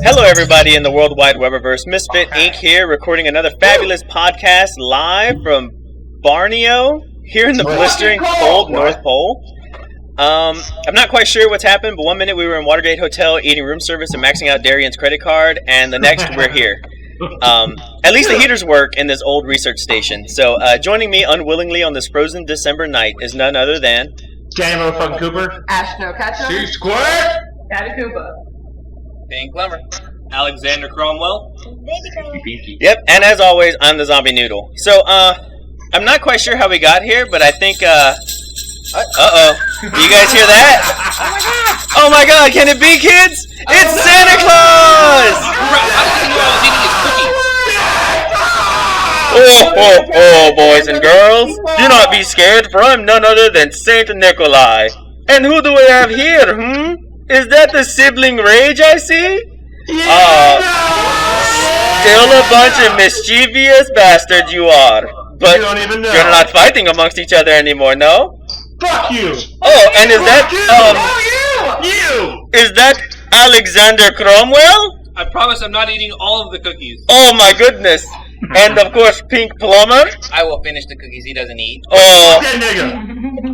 Hello, everybody in the World Wide Webiverse. Misfit Inc here, recording another fabulous podcast live from Borneo, here in the blistering cold North Pole. I'm not quite sure what's happened, but one minute we were in Watergate Hotel eating room service and maxing out Darian's credit card, and the next we're here. At least the heaters work in this old research station. So joining me unwillingly on this frozen December night is none other than... Kat Koopa. No-Catch'em C-Square. Kat Koopa. Plumber. Alexander Cromwell. Yep, and as always, I'm the zombie Noodle. So, I'm not quite sure how we got here, but I think, uh-oh. Do you guys hear that? Oh my god, can it be, kids? It's Santa Claus! Oh, boys and girls. Do not be scared, for I'm none other than Saint Nikolai. And who do we have here, Is that the sibling rage I see? Still a bunch of mischievous bastards you are. But you don't even know. You're not fighting amongst each other anymore, no? Fuck you! Oh, and is that, You! Is that Alexander Cromwell? I promise I'm not eating all of the cookies. Oh my goodness. And of course, Pink Plumber. I will finish the cookies he doesn't eat. Oh, That nigga.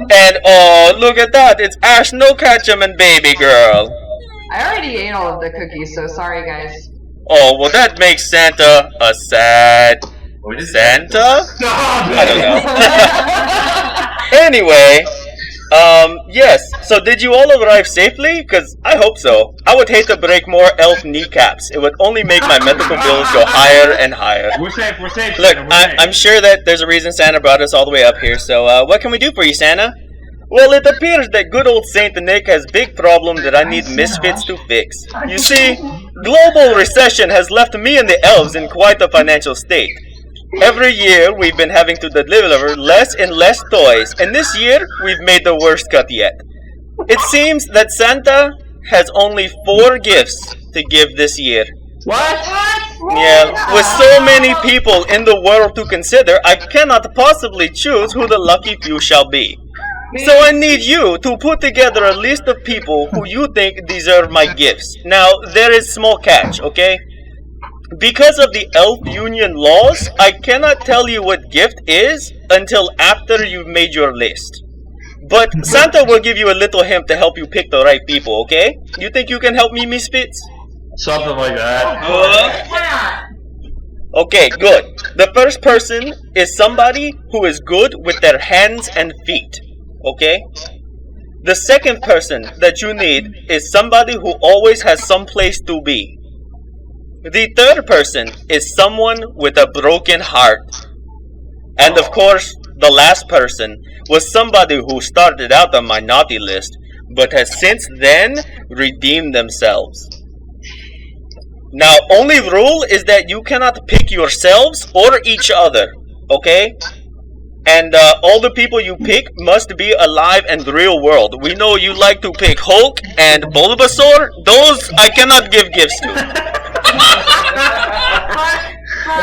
and oh, look at that. It's Ash No-Catch'em and Baby Girl. I already ate all of the cookies, so sorry guys. Oh, well that makes Santa a sad Santa? I don't know. Anyway, yes. So did you all arrive safely? Because I hope so. I would hate to break more elf kneecaps. It would only make my medical bills go higher and higher. We're safe, Look, Santa, we're safe. I'm sure that there's a reason Santa brought us all the way up here. So what can we do for you, Santa? Well, it appears that good old Saint Nick has a big problem that I need Misfits to fix. You see, global recession has left me and the elves in quite a financial state. Every year, we've been having to deliver less and less toys, and this year, we've made the worst cut yet. It seems that Santa has only 4 gifts to give this year. What? Yeah, with so many people in the world to consider, I cannot possibly choose who the lucky few shall be. So I need you to put together a list of people who you think deserve my gifts. Now, there is small catch, okay? Because of the Elf Union laws, I cannot tell you what gift is until after you've made your list. But Santa will give you a little hint to help you pick the right people, okay? You think you can help me, Misfits? Something like that. Okay, good. The first person is somebody who is good with their hands and feet, okay? The second person that you need is somebody who always has some place to be. The third person is someone with a broken heart. And of course, the last person was somebody who started out on my naughty list, but has since then redeemed themselves. Now, only rule is that you cannot pick yourselves or each other, okay? And all the people you pick must be alive and real world. We know you like to pick Hulk and Bulbasaur. Those I cannot give gifts to.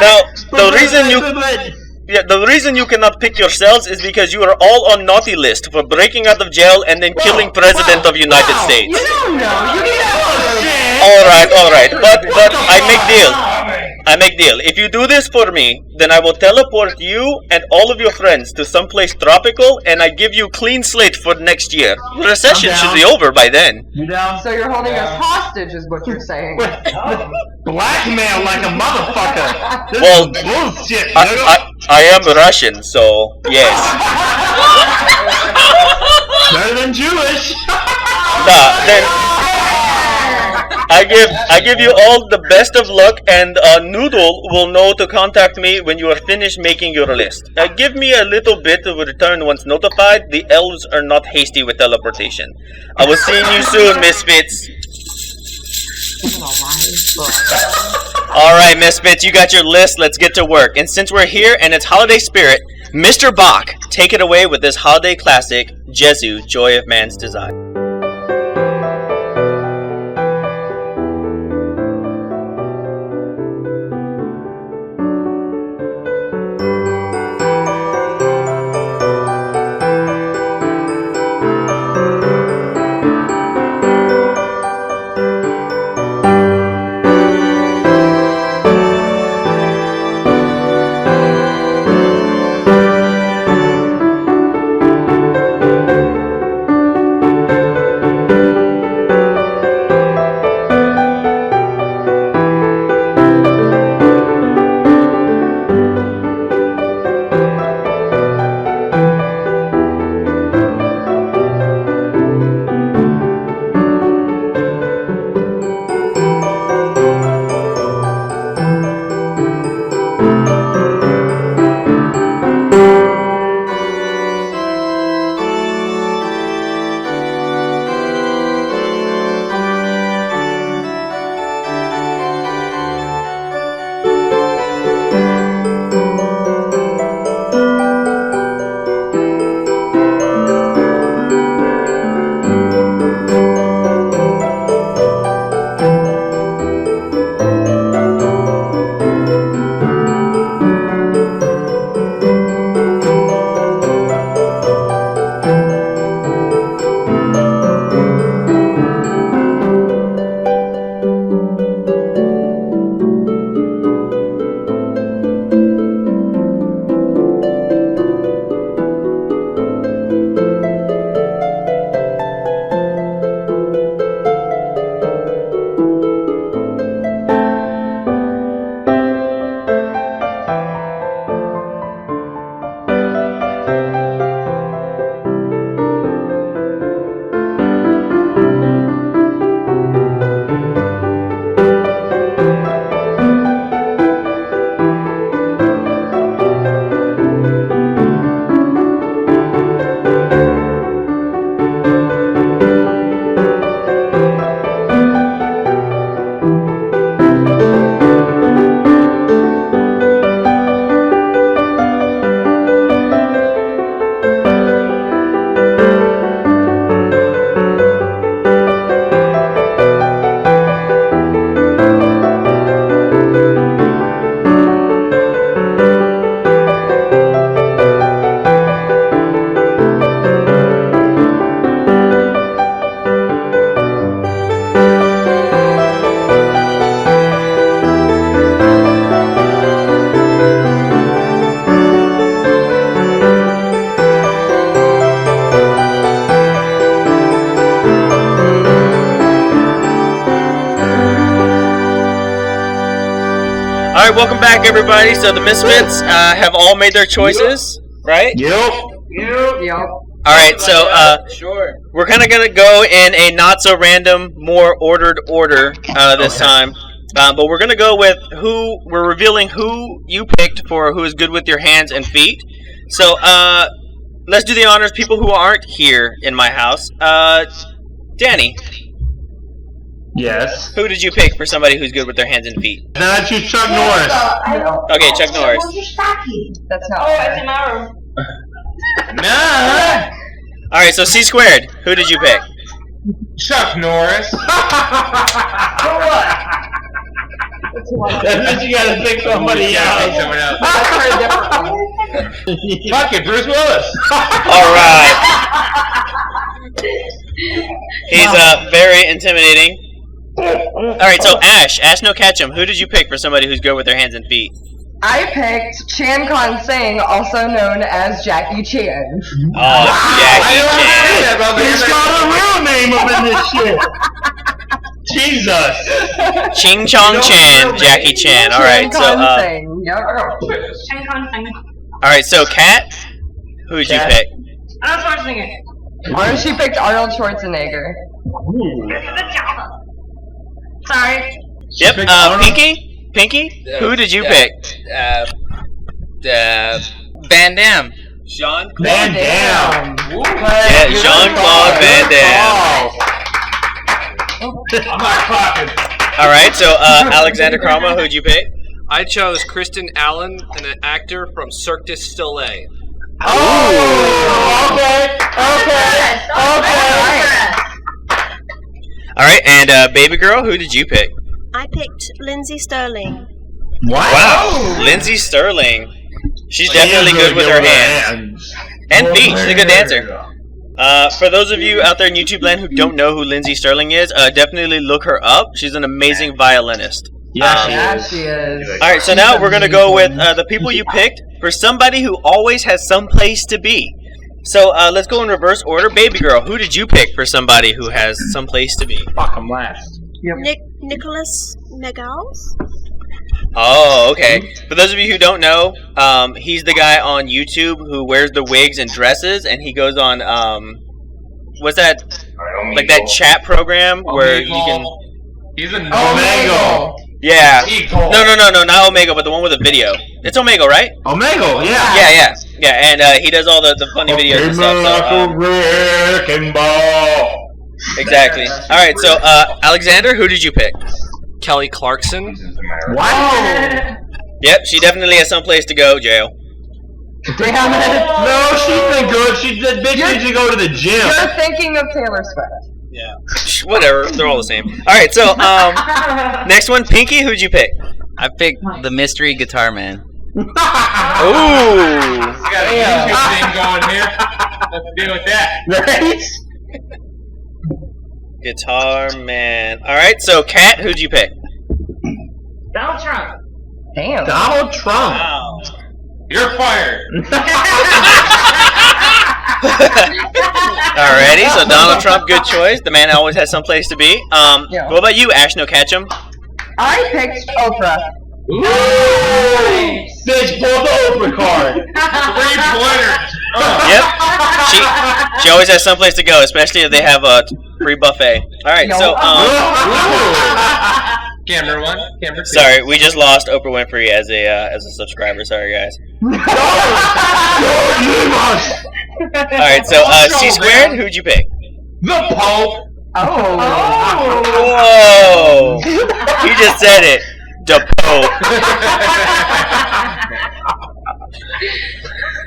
Now, the reason you cannot pick yourselves is because you are all on naughty list for breaking out of jail and then killing President of United States. You don't know. You get All right. But I make deal. If you do this for me, then I will teleport you and all of your friends to someplace tropical, and I give you clean slate for next year. Recession should be over by then. You down? So you're holding us hostage, is what you're saying. Blackmail like a motherfucker. This Well, is bullshit, I am Russian, so yes. Better than Jewish. Nah, then I give you all the best of luck, and Noodle will know to contact me when you are finished making your list. Give me a little bit of a return once notified. The elves are not hasty with teleportation. I will see you soon, Misfits. Alright, Misfits, you got your list. Let's get to work. And since we're here and it's holiday spirit, Mr. Bach, take it away with this holiday classic, Jesu, Joy of Man's Desire. Alright, welcome back everybody. So the Misfits have all made their choices, right? Yep. Alright, so Sure. we're kind of going to go in a not so random, more ordered order this time. But we're going to go with we're revealing who you picked for who is good with your hands and feet. So let's do the honors, people who aren't here in my house. Danny, Yes. who did you pick for somebody who's good with their hands and feet? Then I choose Chuck Norris. Okay, Chuck Norris. That's not fair. Nah. Alright, so C squared, who did you pick? Chuck Norris. That means you gotta pick somebody else. That's for a different one. Fuck it, Bruce Willis. Alright. He's very intimidating. Alright, so Ash No-Catch'em, who did you pick for somebody who's good with their hands and feet? I picked Chan Kon Singh, also known as Jackie Chan. Oh, Jackie Chan. He's got a real name up in this shit. Jesus. Ching Chong Chan, Jackie Chan. Alright, so alright, so Kat, who did you Kat. pick? Or she picked Arnold Schwarzenegger. Sorry. Yep, picked Arnold? Pinky, who did you pick? Van Damme. Sean. Van Damme. Yeah, Jean-Claude Van Damme. I'm not clapping. Alright, so Alexander Cromwell, who'd you pick? I chose Kristen Allen, an actor from Cirque du Soleil. Oh, okay. Alright, and baby girl, who did you pick? I picked Lindsay Sterling. Wow, Lindsay Sterling. She's definitely good with her hands. And feet, she's a good dancer. For those of you out there in YouTube land who don't know who Lindsay Sterling is, definitely look her up. She's an amazing violinist. Yeah, she is. Alright, so now we're going to go with the people you picked for somebody who always has some place to be. So let's go in reverse order. Baby girl, who did you pick for somebody who has some place to be? Fuck, I'm last. Nicholas Megals? Oh, okay. For those of you who don't know, he's the guy on YouTube who wears the wigs and dresses, and he goes on, what's that, like that chat program where you can... He's an Omegle. Yeah. No, not Omegle, but the one with the video. It's Omegle, right? Omegle, yeah. Yeah, and he does all the funny videos and stuff. So, Wrecking ball. exactly. Alright, so, Alexander, who did you pick? Kelly Clarkson. What? Yep, she definitely has some place to go, jail. Damn it. No, she's been good. That bitch needs to go to the gym. You're thinking of Taylor Swift. Yeah. Whatever, they're all the same. Alright, so, next one, Pinky, who'd you pick? I picked the mystery guitar man. Ooh! We got a YouTube thing going here. Let's deal with that. Right? Guitar man. Alright, so Kat, who'd you pick? Donald Trump. Damn. Donald Trump. Wow. You're fired. Alrighty, so Donald Trump, good choice. The man always has some place to be. Yeah. What about you, Ash No-Catch'em? I picked Oprah. Ooh. Bitch, pull the Oprah card. 3 pointers. Yep. She always has some place to go, especially if they have a free buffet. Alright, so Camera 1, camera 2. sorry, we just lost Oprah Winfrey as a subscriber. Sorry, guys. Alright, so C squared, who'd you pick? The Pope. Oh. Whoa! He just said it. The Pope.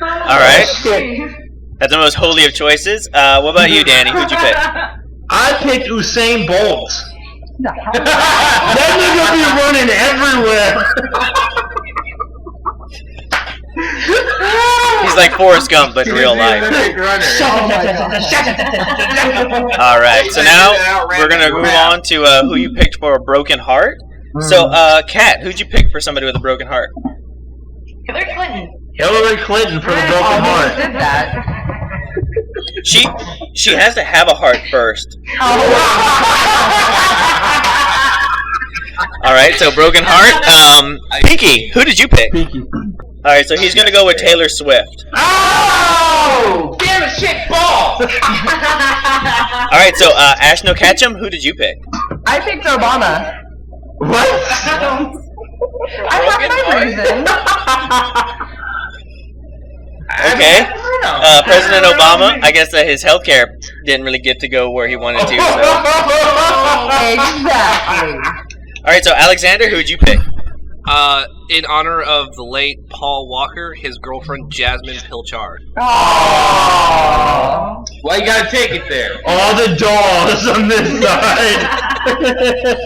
Alright. That's the most holy of choices. What about you, Danny? Who'd you pick? I picked Usain Bolt. That nigga be running everywhere. He's like Forrest Gump, but in real life. Alright, so now we're going to move on to who you picked for a broken heart. So, Kat, who'd you pick for somebody with a broken heart? Hillary Clinton. Hillary Clinton for the broken heart. Did that. She has to have a heart first. Alright, so Broken Heart. Pinky, who did you pick? Pinky. Alright, so he's gonna go with Taylor Swift. Oh! Damn it, shit, balls! Alright, so Ash No-Catch'em, who did you pick? I picked Obama. What? I have my reason. Okay. President Obama, I guess that his healthcare didn't really get to go where he wanted to. So. Exactly. Alright, so Alexander, who'd you pick? In honor of the late Paul Walker, his girlfriend Jasmine Pilchard. Aww. Why you gotta take it there? All the dolls on this side.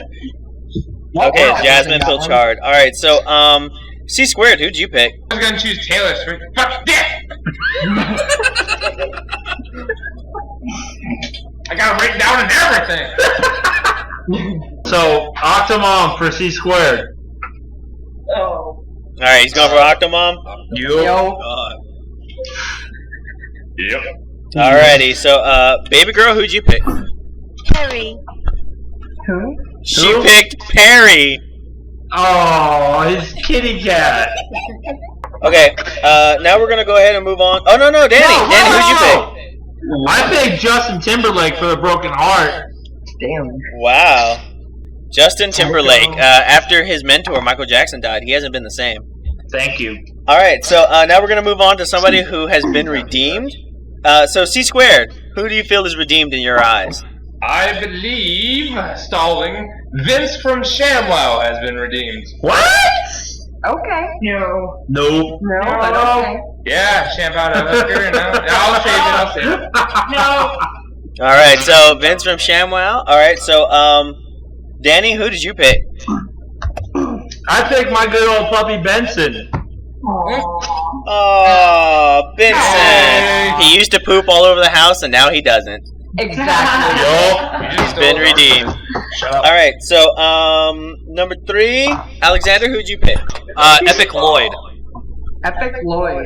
Okay, Jasmine Pilchard. Alright, so, C Squared, who'd you pick? I was gonna choose Taylor Swift. Fuck this! I got it written down and everything. So, Octomom for C Squared. Oh. Alright, he's going for Octomom? Yo. Yep. Alrighty, so, Baby Girl, who'd you pick? Perry. Who? She Who? picked Perry! Oh, his kitty cat. Okay, now we're gonna go ahead and move on. Oh, no, Danny! Danny, who'd you pick? I picked Justin Timberlake for the Broken Heart. Damn. Wow. Justin Timberlake, after his mentor, Michael Jackson, died, he hasn't been the same. Thank you. Alright, so now we're going to move on to somebody who has been redeemed. So C Squared, who do you feel is redeemed in your eyes? I believe, stalling, Vince from ShamWow has been redeemed. What? Okay. No. No. No, but okay. Yeah, ShamWow Husker. No, I'll save it. No. Alright, so Vince from ShamWow. Alright, so, Danny, who did you pick? I picked my good old puppy Benson. Oh, Vincent! Hey. He used to poop all over the house, and now he doesn't. Exactly. He's been redeemed. Shut up. Alright, so, number 3, Alexander, who'd you pick? Epic Lloyd. Epic Lloyd.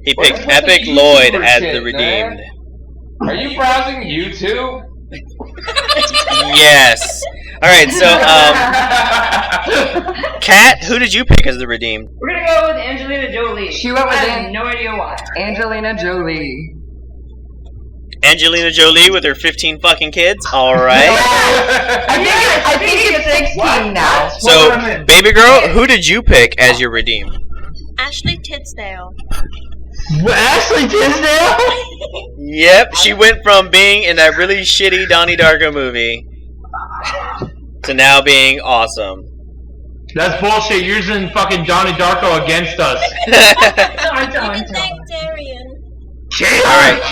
He picked What's Epic the Lloyd YouTuber as shit, the redeemed. Are you browsing YouTube? Yes. Alright, so, Kat, who did you pick as the redeemed? We're gonna go with Angelina Jolie. She went with I have no idea why. Angelina Jolie. Angelina Jolie with her 15 fucking kids? Alright. I think it's 16 now. So, baby girl, who did you pick as your redeemed? Ashley Tisdale. Ashley Tisdale? Yep, she went from being in that really shitty Donnie Darko movie to now being awesome. That's bullshit. You're using fucking Donnie Darko against us. Alright.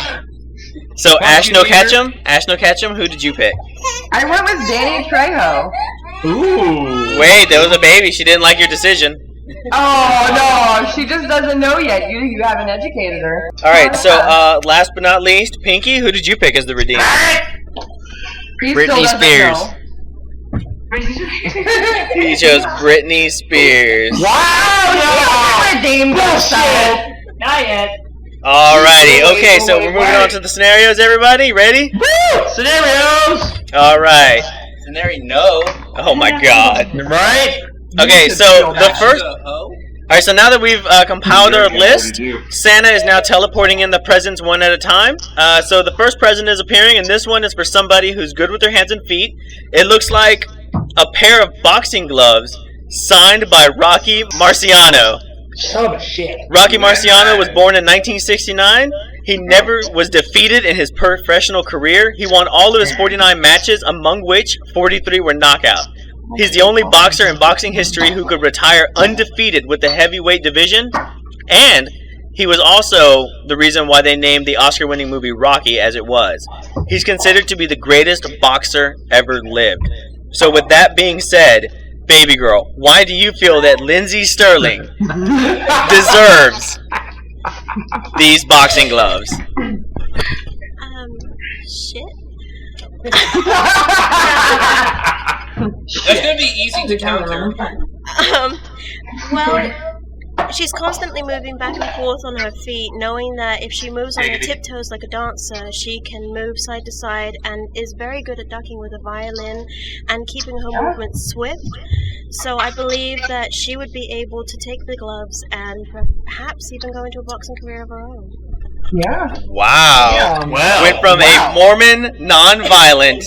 So, Ash No-Catch'em, who did you pick? I went with Danny Trejo. Ooh. Wait, there was a baby. She didn't like your decision. Oh no, she just doesn't know yet. You haven't educated her. Alright, so, last but not least, Pinky, who did you pick as the redeemed? He still Britney doesn't Spears. know. He chose Britney Spears. Wow, He redeemed herself. Not yet. Alrighty, okay, so we're moving on to the scenarios, everybody. Ready? Woo! Scenarios! Alright. Scenario no. Oh my god. Right? Okay, so the first... Alright, so now that we've compiled our list, Santa is now teleporting in the presents one at a time. So the first present is appearing, and this one is for somebody who's good with their hands and feet. It looks like a pair of boxing gloves signed by Rocky Marciano. Son of a shit. Rocky Marciano was born in 1969. He never was defeated in his professional career. He won all of his 49 matches, among which 43 were knockout. He's the only boxer in boxing history who could retire undefeated with the heavyweight division, and he was also the reason why they named the Oscar-winning movie Rocky as it was. He's considered to be the greatest boxer ever lived. So with that being said, baby girl, why do you feel that Lindsey Sterling deserves these boxing gloves? Shit. That's gonna be easy to counter. Well, She's constantly moving back and forth on her feet, knowing that if she moves on her tiptoes like a dancer, she can move side to side, and is very good at ducking with a violin and keeping her movements swift. So I believe that she would be able to take the gloves and perhaps even go into a boxing career of her own. Yeah. Wow. Well, Went from a Mormon, non-violent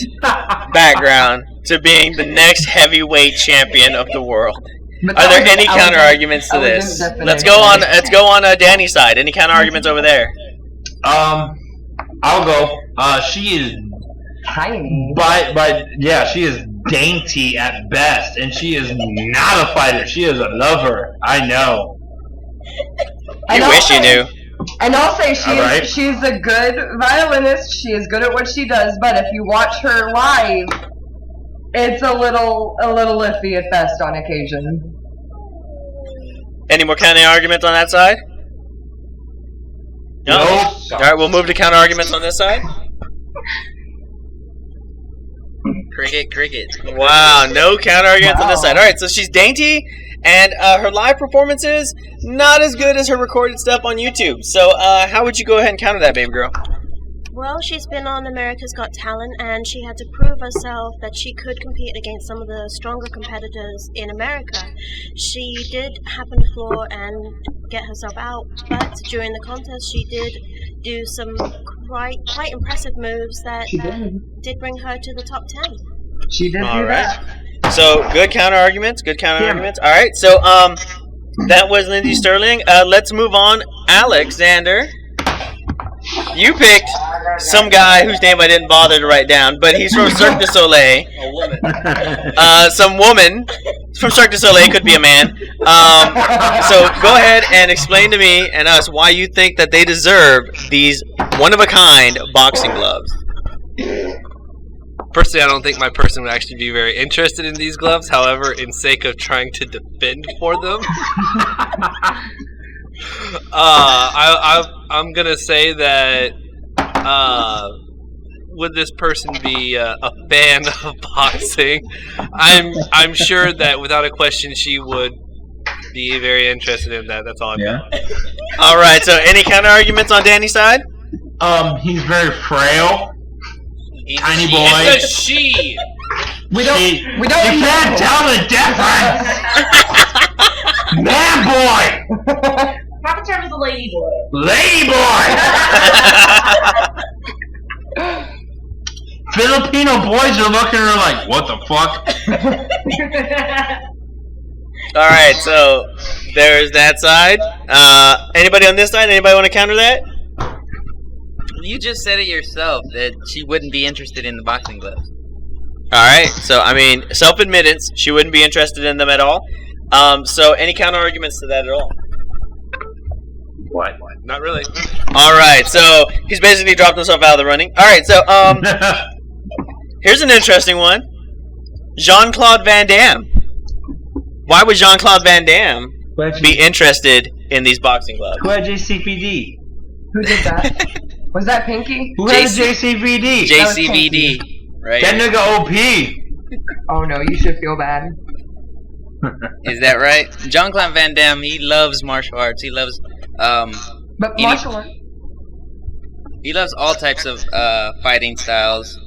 background to being the next heavyweight champion of the world. But Are there that was any an counter arguments to elegant this? definition. Let's go on Danny's side. Any counter arguments over there? I'll go. She is Tiny. she is dainty at best, and she is not a fighter. She is a lover. I know. And You wish you knew. And I'll say Alright. she's a good violinist. She is good at what she does. But if you watch her live, it's a little iffy at best on occasion. Any more counter arguments on that side? No. All right, we'll move to counter arguments on this side. Cricket. Wow, no counter arguments on this side. All right, so she's dainty, and her live performances not as good as her recorded stuff on YouTube. So, how would you go ahead and counter that, baby girl? Well, she's been on America's Got Talent, and she had to prove herself that she could compete against some of the stronger competitors in America. She did happen to floor and get herself out, but during the contest she did do some quite impressive moves that did bring her to the top 10. She did All do right. that. So, good counter arguments. All right, so that was Lindsay Sterling. Let's move on. Alexander, you picked some guy whose name I didn't bother to write down, but he's from Cirque du Soleil. A woman. Some woman from Cirque du Soleil, could be a man. So go ahead and explain to me and us why you think that they deserve these one-of-a-kind boxing gloves. Personally, I don't think my person would actually be very interested in these gloves. However, in sake of trying to defend for them, I'm gonna say that would this person be a fan of boxing? I'm sure that without a question she would be very interested in that. That's all I've got. All right. So any counter arguments on Danny's side? He's very frail. Tiny boy. It's a she. We don't. You can't tell the difference. Man boy. Proper term is a lady boy. Lady boy. Filipino boys are looking at her like, what the fuck? All right. So there's that side. Anybody on this side? Anybody want to counter that? You just said it yourself that she wouldn't be interested in the boxing gloves. All right. So I mean, self-admittance, she wouldn't be interested in them at all. So any counter arguments to that at all? What? Not really. All right. So he's basically dropped himself out of the running. All right. So here's an interesting one. Jean-Claude Van Damme. Why would Jean-Claude Van Damme be interested in these boxing gloves? Who had JCVD? Who did that? Was that Pinky? Who had JCVD? JCVD, right? That nigga OP. Oh no, you should feel bad. Is that right? Jean-Claude Van Damme, he loves martial arts. He loves But martial arts. he loves all types of fighting styles.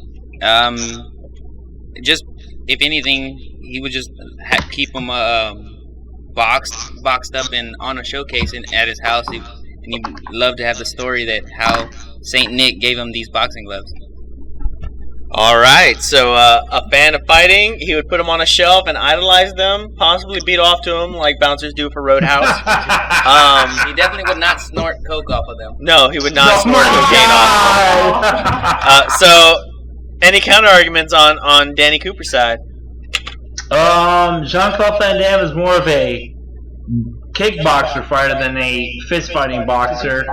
Just if anything, he would just keep them boxed up and on a showcase at his house. And he'd love to have the story that how Saint Nick gave him these boxing gloves. All right. So a fan of fighting, he would put them on a shelf and idolize them, possibly beat off to them like bouncers do for Roadhouse. He definitely would not snort coke off of them. No, he would not snort cocaine off. So any counter arguments on Danny Cooper's side? Jean-Claude Van Damme is more of a kickboxer fighter than a fist fighting boxer.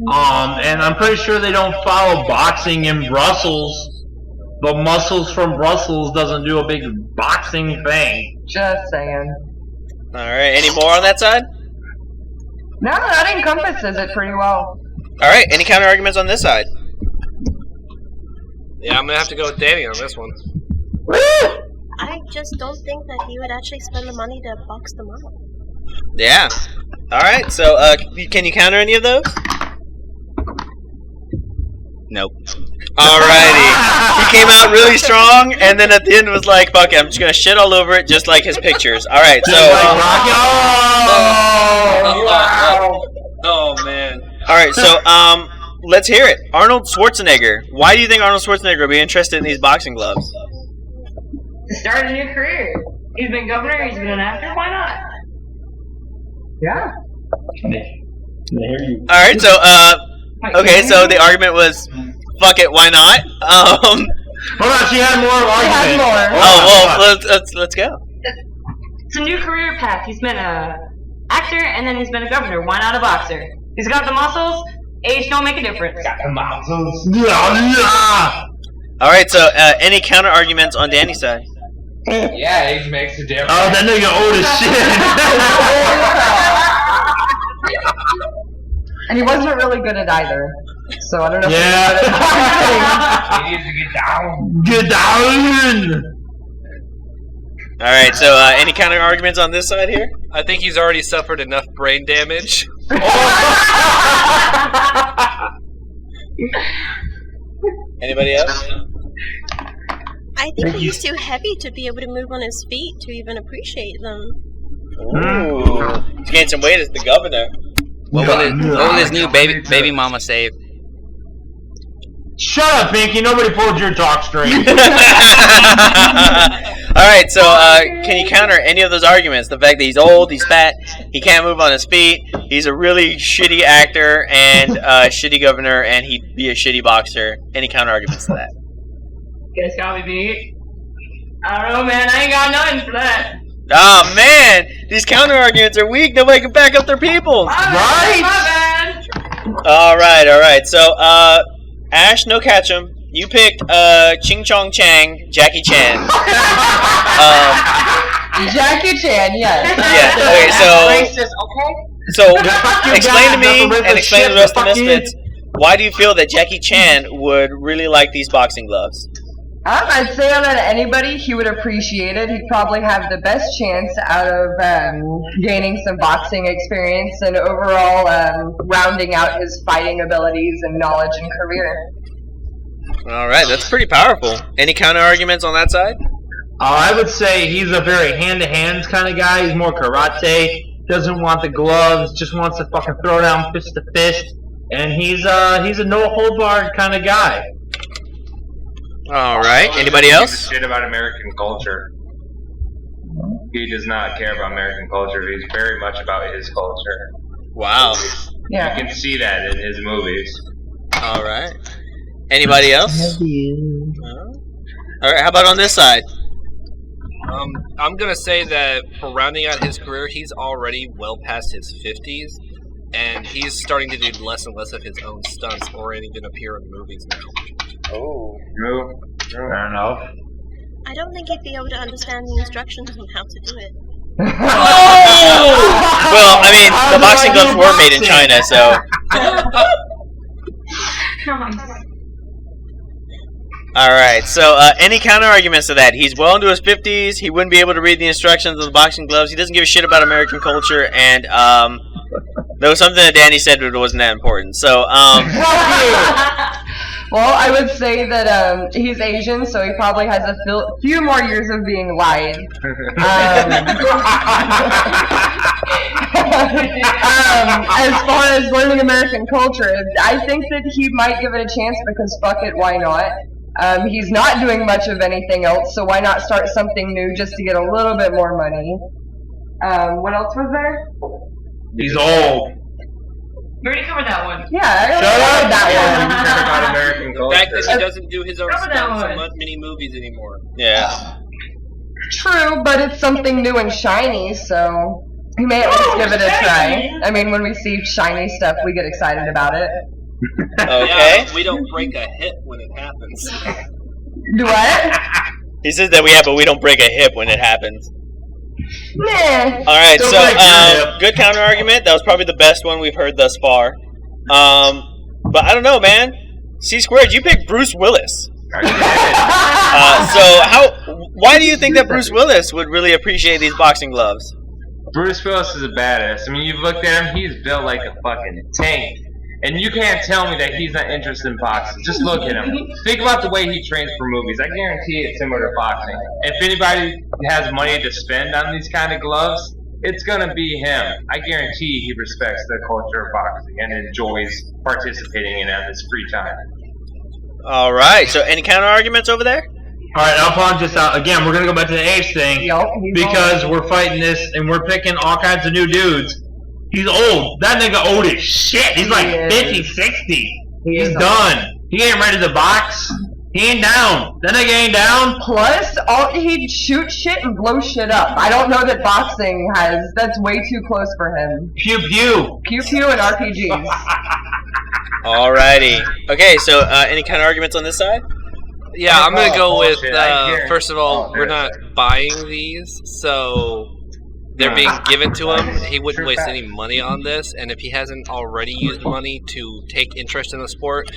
And I'm pretty sure they don't follow boxing in Brussels. The muscles from Brussels doesn't do a big boxing thing. Just saying. All right. Any more on that side? No, that encompasses it pretty well. All right. Any counter arguments on this side? Yeah, I'm gonna have to go with Danny on this one. I just don't think that he would actually spend the money to box them up. Yeah. Alright, so can you counter any of those? Nope. Alrighty. He came out really strong, and then at the end was like, fuck it, I'm just gonna shit all over it just like his pictures. Alright, so... Oh, man. Alright, so, let's hear it. Arnold Schwarzenegger. Why do you think Arnold Schwarzenegger would be interested in these boxing gloves? To start a new career. He's been governor, he's been an actor, why not? Yeah. Alright, so, okay, so the argument was, fuck it, why not? Hold on, she had more argument. Let's go. It's a new career path. He's been a actor and then he's been a governor. Why not a boxer? He's got the muscles. Age don't make a difference. Alright, so any counter arguments on Danny's side? Yeah, age makes a difference. Oh, that nigga old as shit. And he wasn't really good at either. So I don't know if He needs to get down. Get down! Alright, so any counter arguments on this side here? I think he's already suffered enough brain damage. Anybody else? I think he's too heavy to be able to move on his feet to even appreciate them. Ooh. He's gained some weight as the governor. What will his new baby mama say? Shut up, Pinky. Nobody pulled your talk straight. Alright, so can you counter any of those arguments? The fact that he's old, he's fat, he can't move on his feet, he's a really shitty actor and a shitty governor, and he'd be a shitty boxer. Any counter arguments to that? Guess got me beat. I don't know, man. I ain't got nothing for that. Oh man, these counter arguments are weak. Nobody can back up their people. My bad. Alright. So, Ash, No-Catch'em, you picked Ching Chong Chang, Jackie Chan. Jackie Chan, yes. Yeah. Okay. So explain to me and explain to the rest of the Misfits. Why do you feel that Jackie Chan would really like these boxing gloves? I'd say out of anybody, he would appreciate it. He'd probably have the best chance out of gaining some boxing experience and overall rounding out his fighting abilities and knowledge and career. Alright, that's pretty powerful. Any counter arguments on that side? I would say he's a very hand-to-hand kind of guy. He's more karate. Doesn't want the gloves. Just wants to fucking throw down fist to fist. And he's a no-hold-barred kind of guy. Alright, anybody else? Shit about American culture. He does not care about American culture. He's very much about his culture. Wow. Yeah. You can see that in his movies. Alright. Anybody else? Alright, how about on this side? I'm gonna say that for rounding out his career, he's already well past his 50s, and he's starting to do less and less of his own stunts or even appear in movies now. Oh. No. Fair enough. I don't think he'd be able to understand the instructions on how to do it. Well, I mean, the boxing gloves were made in China, so... Alright, so any counter arguments to that? He's well into his 50s, he wouldn't be able to read the instructions of the boxing gloves, he doesn't give a shit about American culture, and there was something that Danny said that wasn't that important. So, Well, I would say that he's Asian, so he probably has a few more years of being lied. As far as learning American culture, I think that he might give it a chance because fuck it, why not? He's not doing much of anything else, so why not start something new just to get a little bit more money? What else was there? He's old. We already covered that one. Yeah, I Shut already up. covered that one. Care about American The culture. fact that he doesn't do his own Cover that stunts one. in many movies anymore. yeah. True, but it's something new and shiny, so we may at least give it a try. I mean, when we see shiny stuff, we get excited about it. Okay. Yeah, we don't break a hip when it happens. Do what? He says that but we don't break a hip when it happens. Nah. Alright, Don't so, break your hip. good counter argument. That was probably the best one we've heard thus far. But I don't know, man. C-squared, you picked Bruce Willis. I So, why do you think that Bruce Willis would really appreciate these boxing gloves? Bruce Willis is a badass. I mean, you've looked at him, he's built like a fucking tank. And you can't tell me that he's not interested in boxing. Just look at him. Think about the way he trains for movies. I guarantee it's similar to boxing. If anybody has money to spend on these kind of gloves, it's gonna be him. I guarantee he respects the culture of boxing and enjoys participating in it on his free time. All right. So, any counter arguments over there? All right, I'll point this out again. We're gonna go back to the age thing Yup, because we're fighting this and we're picking all kinds of new dudes. He's old. That nigga old as shit. He's like 50, 60. He's done. He ain't ready to box. He ain't down. That nigga ain't down. Plus, he'd shoot shit and blow shit up. I don't know that boxing that's way too close for him. Pew pew. Pew pew and RPGs. Alrighty. Okay, so any counter arguments on this side? Yeah, I'm gonna go with. bullshit. First of all, we're not buying these, so they're being given to him. He wouldn't waste any money on this, and if he hasn't already used money to take interest in the sport,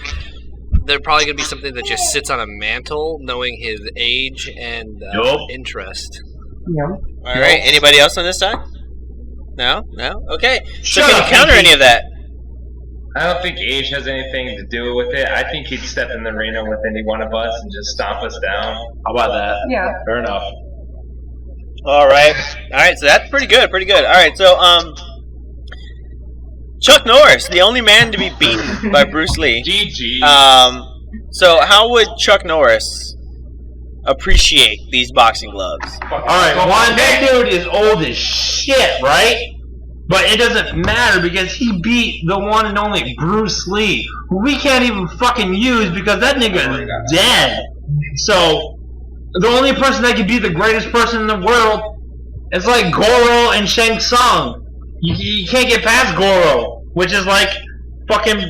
they're probably gonna be something that just sits on a mantle, knowing his age and interest. Yeah. All right. Anybody else on this side? No. Okay. So Shut can up, you counter Pinky. any of that? I don't think age has anything to do with it. I think he'd step in the arena with any one of us and just stomp us down. How about that? Yeah. Fair enough. All right. So that's pretty good. All right. So Chuck Norris, the only man to be beaten by Bruce Lee. GG. So how would Chuck Norris appreciate these boxing gloves? Alright, one, that dude is old as shit, right? But it doesn't matter because he beat the one and only Bruce Lee, who we can't even fucking use because that nigga is dead. So, the only person that can be the greatest person in the world is like Goro and Shang Tsung. You can't get past Goro, which is like fucking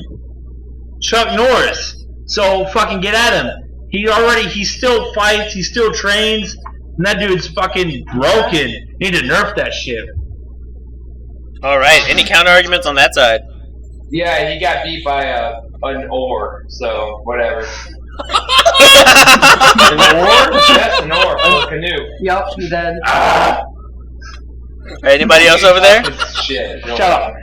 Chuck Norris. So fucking get at him. He still fights, he still trains, and that dude's fucking broken. You need to nerf that shit. Alright, any counter arguments on that side? Yeah, he got beat by an oar, so whatever. An oar? Yes, an oar from a canoe. Yup, he did. Anybody else over there? Shit. Shut up.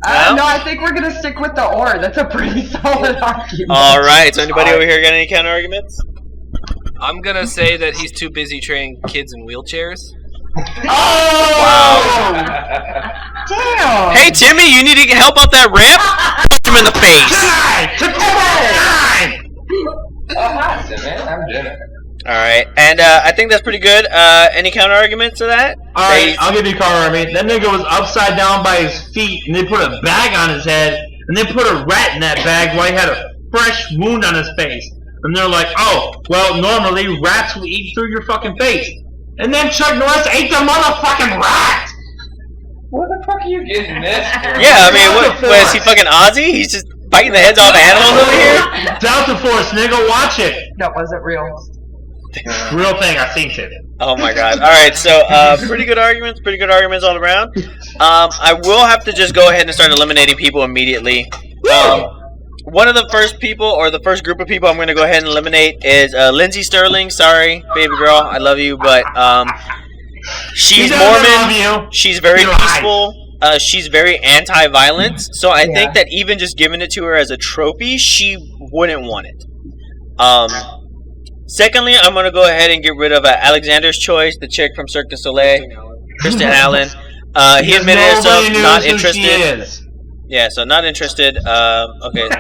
No, I think we're gonna stick with the oar. That's a pretty solid argument. Alright, so anybody over here got any counter arguments? I'm gonna say that he's too busy training kids in wheelchairs. Wow. Damn! Hey Timmy, you need to help out that ramp? Punch him in the face. Man, I'm Jenna. Alright, and I think that's pretty good. Any counter arguments to that? Alright, I'll give you a counter argument. That nigga was upside down by his feet, and they put a bag on his head, and they put a rat in that bag while he had a fresh wound on his face. And they're like, oh, well, normally rats will eat through your fucking face. And then Chuck Norris ate the motherfucking rat! Where the fuck are you getting this from? Yeah, I mean, what is he fucking Ozzy? He's just biting the heads off animals over here? Delta Force, nigga, watch it! That wasn't real. Real thing, I seen it. Oh my god. Alright, so pretty good arguments all around. I will have to just go ahead and start eliminating people immediately. One of the first people, or the first group of people I'm going to go ahead and eliminate is Lindsay Sterling. Sorry, baby girl, I love you, but she's Mormon, she's very peaceful, she's very anti-violence, so I think that even just giving it to her as a trophy, she wouldn't want it. Secondly, I'm going to go ahead and get rid of Alexander's Choice, the chick from Cirque du Soleil, Kristen Allen. He admitted himself not interested. Yeah, so not interested. Okay.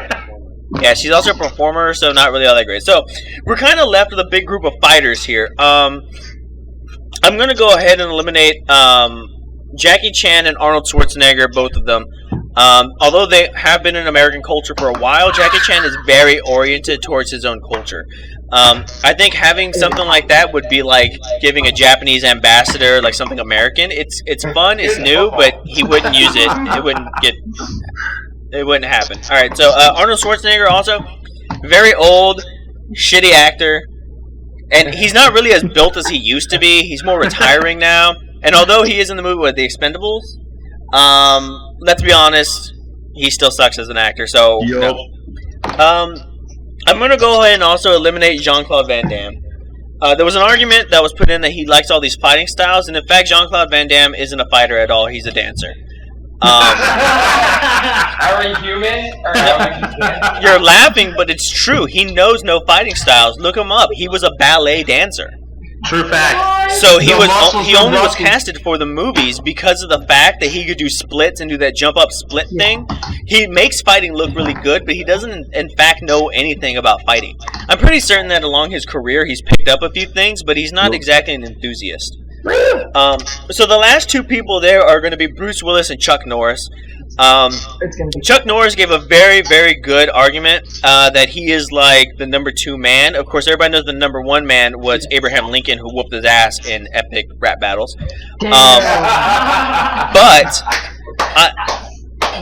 Yeah, she's also a performer, so not really all that great. So, we're kind of left with a big group of fighters here. I'm going to go ahead and eliminate Jackie Chan and Arnold Schwarzenegger, both of them. Although they have been in American culture for a while, Jackie Chan is very oriented towards his own culture. I think having something like that would be like giving a Japanese ambassador like something American. It's fun, it's new, but he wouldn't use it. It wouldn't happen. All right, so Arnold Schwarzenegger also very old, shitty actor, and he's not really as built as he used to be. He's more retiring now. And although he is in the movie with The Expendables, let's be honest, he still sucks as an actor. So no. I'm gonna go ahead and also eliminate Jean-Claude Van Damme. There was an argument that was put in that he likes all these fighting styles, and in fact, Jean-Claude Van Damme isn't a fighter at all. He's a dancer. Are we human? Or are we You're laughing, but it's true. He knows no fighting styles. Look him up. He was a ballet dancer. True fact. So he The only was muscles casted for the movies because of the fact that he could do splits and do that jump up split thing. He makes fighting look really good, but he doesn't in fact know anything about fighting. I'm pretty certain that along his career he's picked up a few things, but he's not exactly an enthusiast. So the last two people there are going to be Bruce Willis and Chuck Norris. Chuck Norris gave a very, very good argument that he is like the number 2 man. Of course, everybody knows the number 1 man was Abraham Lincoln, who whooped his ass in epic rap battles. But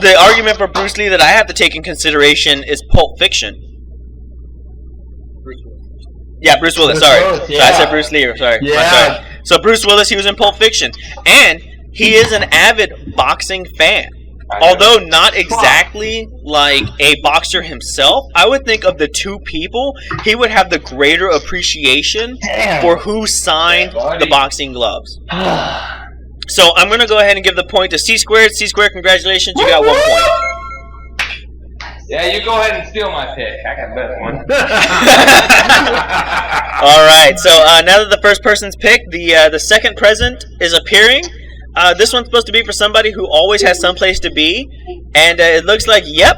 the argument for Bruce Lee that I have to take in consideration is Pulp Fiction. Yeah, Bruce Willis. Sorry, I said Bruce Lee. Sorry. Yeah. So Bruce Willis, he was in Pulp Fiction, and he is an avid boxing fan. Although not exactly like a boxer himself, I would think of the two people, he would have the greater appreciation for who signed the boxing gloves. So I'm going to go ahead and give the point to C Squared. C Squared, congratulations, you got 1 point. Yeah, you go ahead and steal my pick. I got a better one. Alright, so now that the first person's picked, the second present is appearing. This one's supposed to be for somebody who always has someplace to be. And it looks like, yep,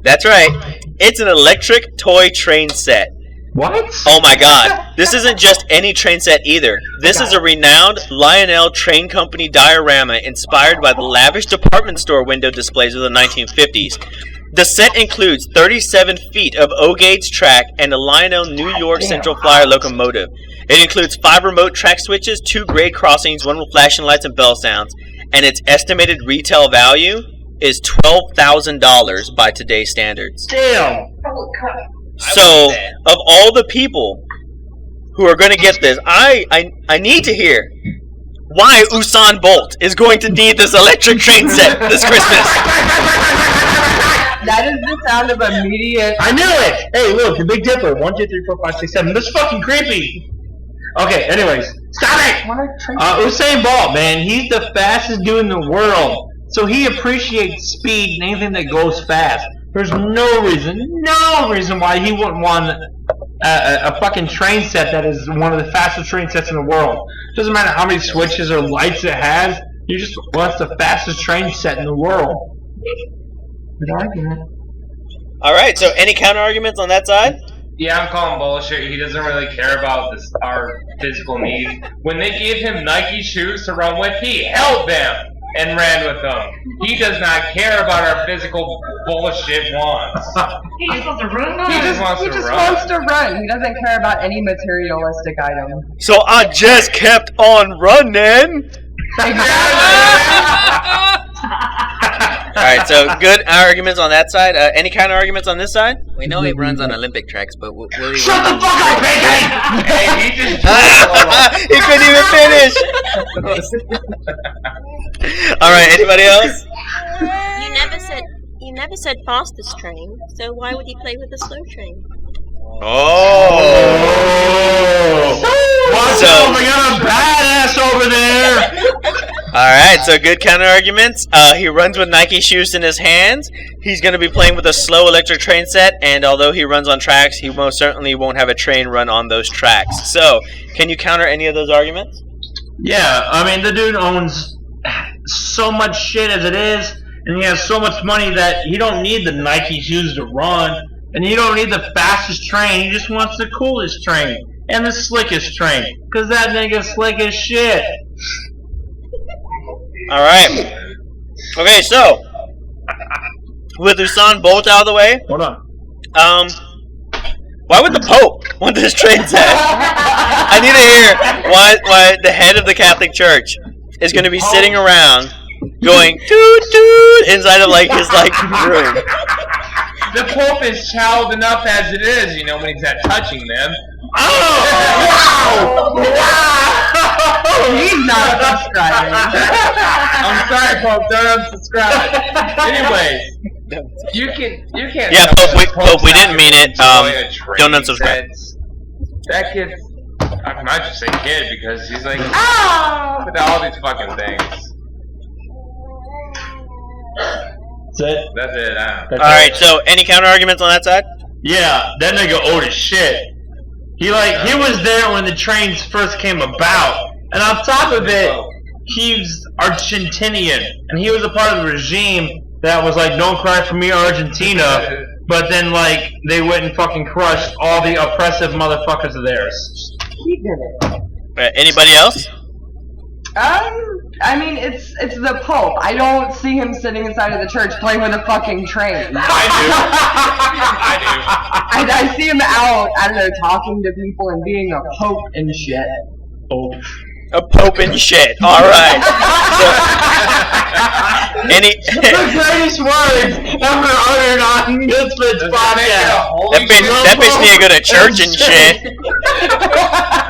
that's right. It's an electric toy train set. What? Oh my god. This isn't just any train set either. This is a renowned Lionel Train Company diorama inspired by the lavish department store window displays of the 1950s. The set includes 37 feet of O-gauge track and a Lionel New York Central Flyer locomotive. It includes 5 remote track switches, 2 grade crossings, 1 with flashing lights and bell sounds, and its estimated retail value is $12,000 by today's standards. Damn. So, of all the people who are going to get this, I need to hear why Usain Bolt is going to need this electric train set this Christmas. That is the sound of immediate. I knew it! Hey, look, the Big Dipper. 1, 2, 3, 4, 5, 6, 7. This is fucking creepy! Okay, anyways. Stop it! Usain Bolt, man, he's the fastest dude in the world. So he appreciates speed and anything that goes fast. There's no reason why he wouldn't want a fucking train set that is one of the fastest train sets in the world. Doesn't matter how many switches or lights it has, he just wants the fastest train set in the world. Good argument. Alright, so any counter arguments on that side? Yeah, I'm calling bullshit. He doesn't really care about our physical needs. When they gave him Nike shoes to run with, he held them and ran with them. He does not care about our physical bullshit wants. He just wants to run. He just wants to run. He doesn't care about any materialistic item. So I just kept on running. Alright, so good arguments on that side. Any kind of arguments on this side? We know he runs on Olympic tracks, but will he Shut run the fuck up, Bacon! Hey, he just He couldn't even finish. Alright, anybody else? You never said fastest train, so why would you play with the slow train? Oh. Watch out, we got a badass over there! Alright, so good counter arguments. He runs with Nike shoes in his hands. He's going to be playing with a slow electric train set, and although he runs on tracks, he most certainly won't have a train run on those tracks. So, can you counter any of those arguments? Yeah, I mean, the dude owns so much shit as it is, and he has so much money that he don't need the Nike shoes to run, and he don't need the fastest train. He just wants the coolest train and the slickest train, because that nigga's slick as shit. Alright. Okay, so, with Usain Bolt out of the way, Hold on. why would the Pope want this train set? I need to hear why the head of the Catholic Church is going to be sitting around going toot toot inside of like his like room. the Pope is child enough as it is, you know, when he's not touching them. Oh! Wow! He's not subscribing. I'm sorry, Pope, don't unsubscribe. Anyways, you can't. Yeah, Pope, we didn't mean it. Don't unsubscribe. That kid's I might just say kid because he's like, Oh! with all these fucking things. That's it. That's it. Alright, so any counter arguments on that side? Yeah, that nigga old as shit. He was there when the trains first came about, and on top of it, he's Argentinian, and he was a part of the regime that was like, don't cry for me, Argentina, but then like, they went and fucking crushed all the oppressive motherfuckers of theirs. He did it. Anybody else? I mean, it's the Pope. I don't see him sitting inside of the church playing with a fucking train. I do. I see him out, I don't know, talking to people and being a pope and shit. Oh. A pope and shit. Alright. So, any The greatest words ever uttered on Misfits podcast. that bitch need to go to church and shit.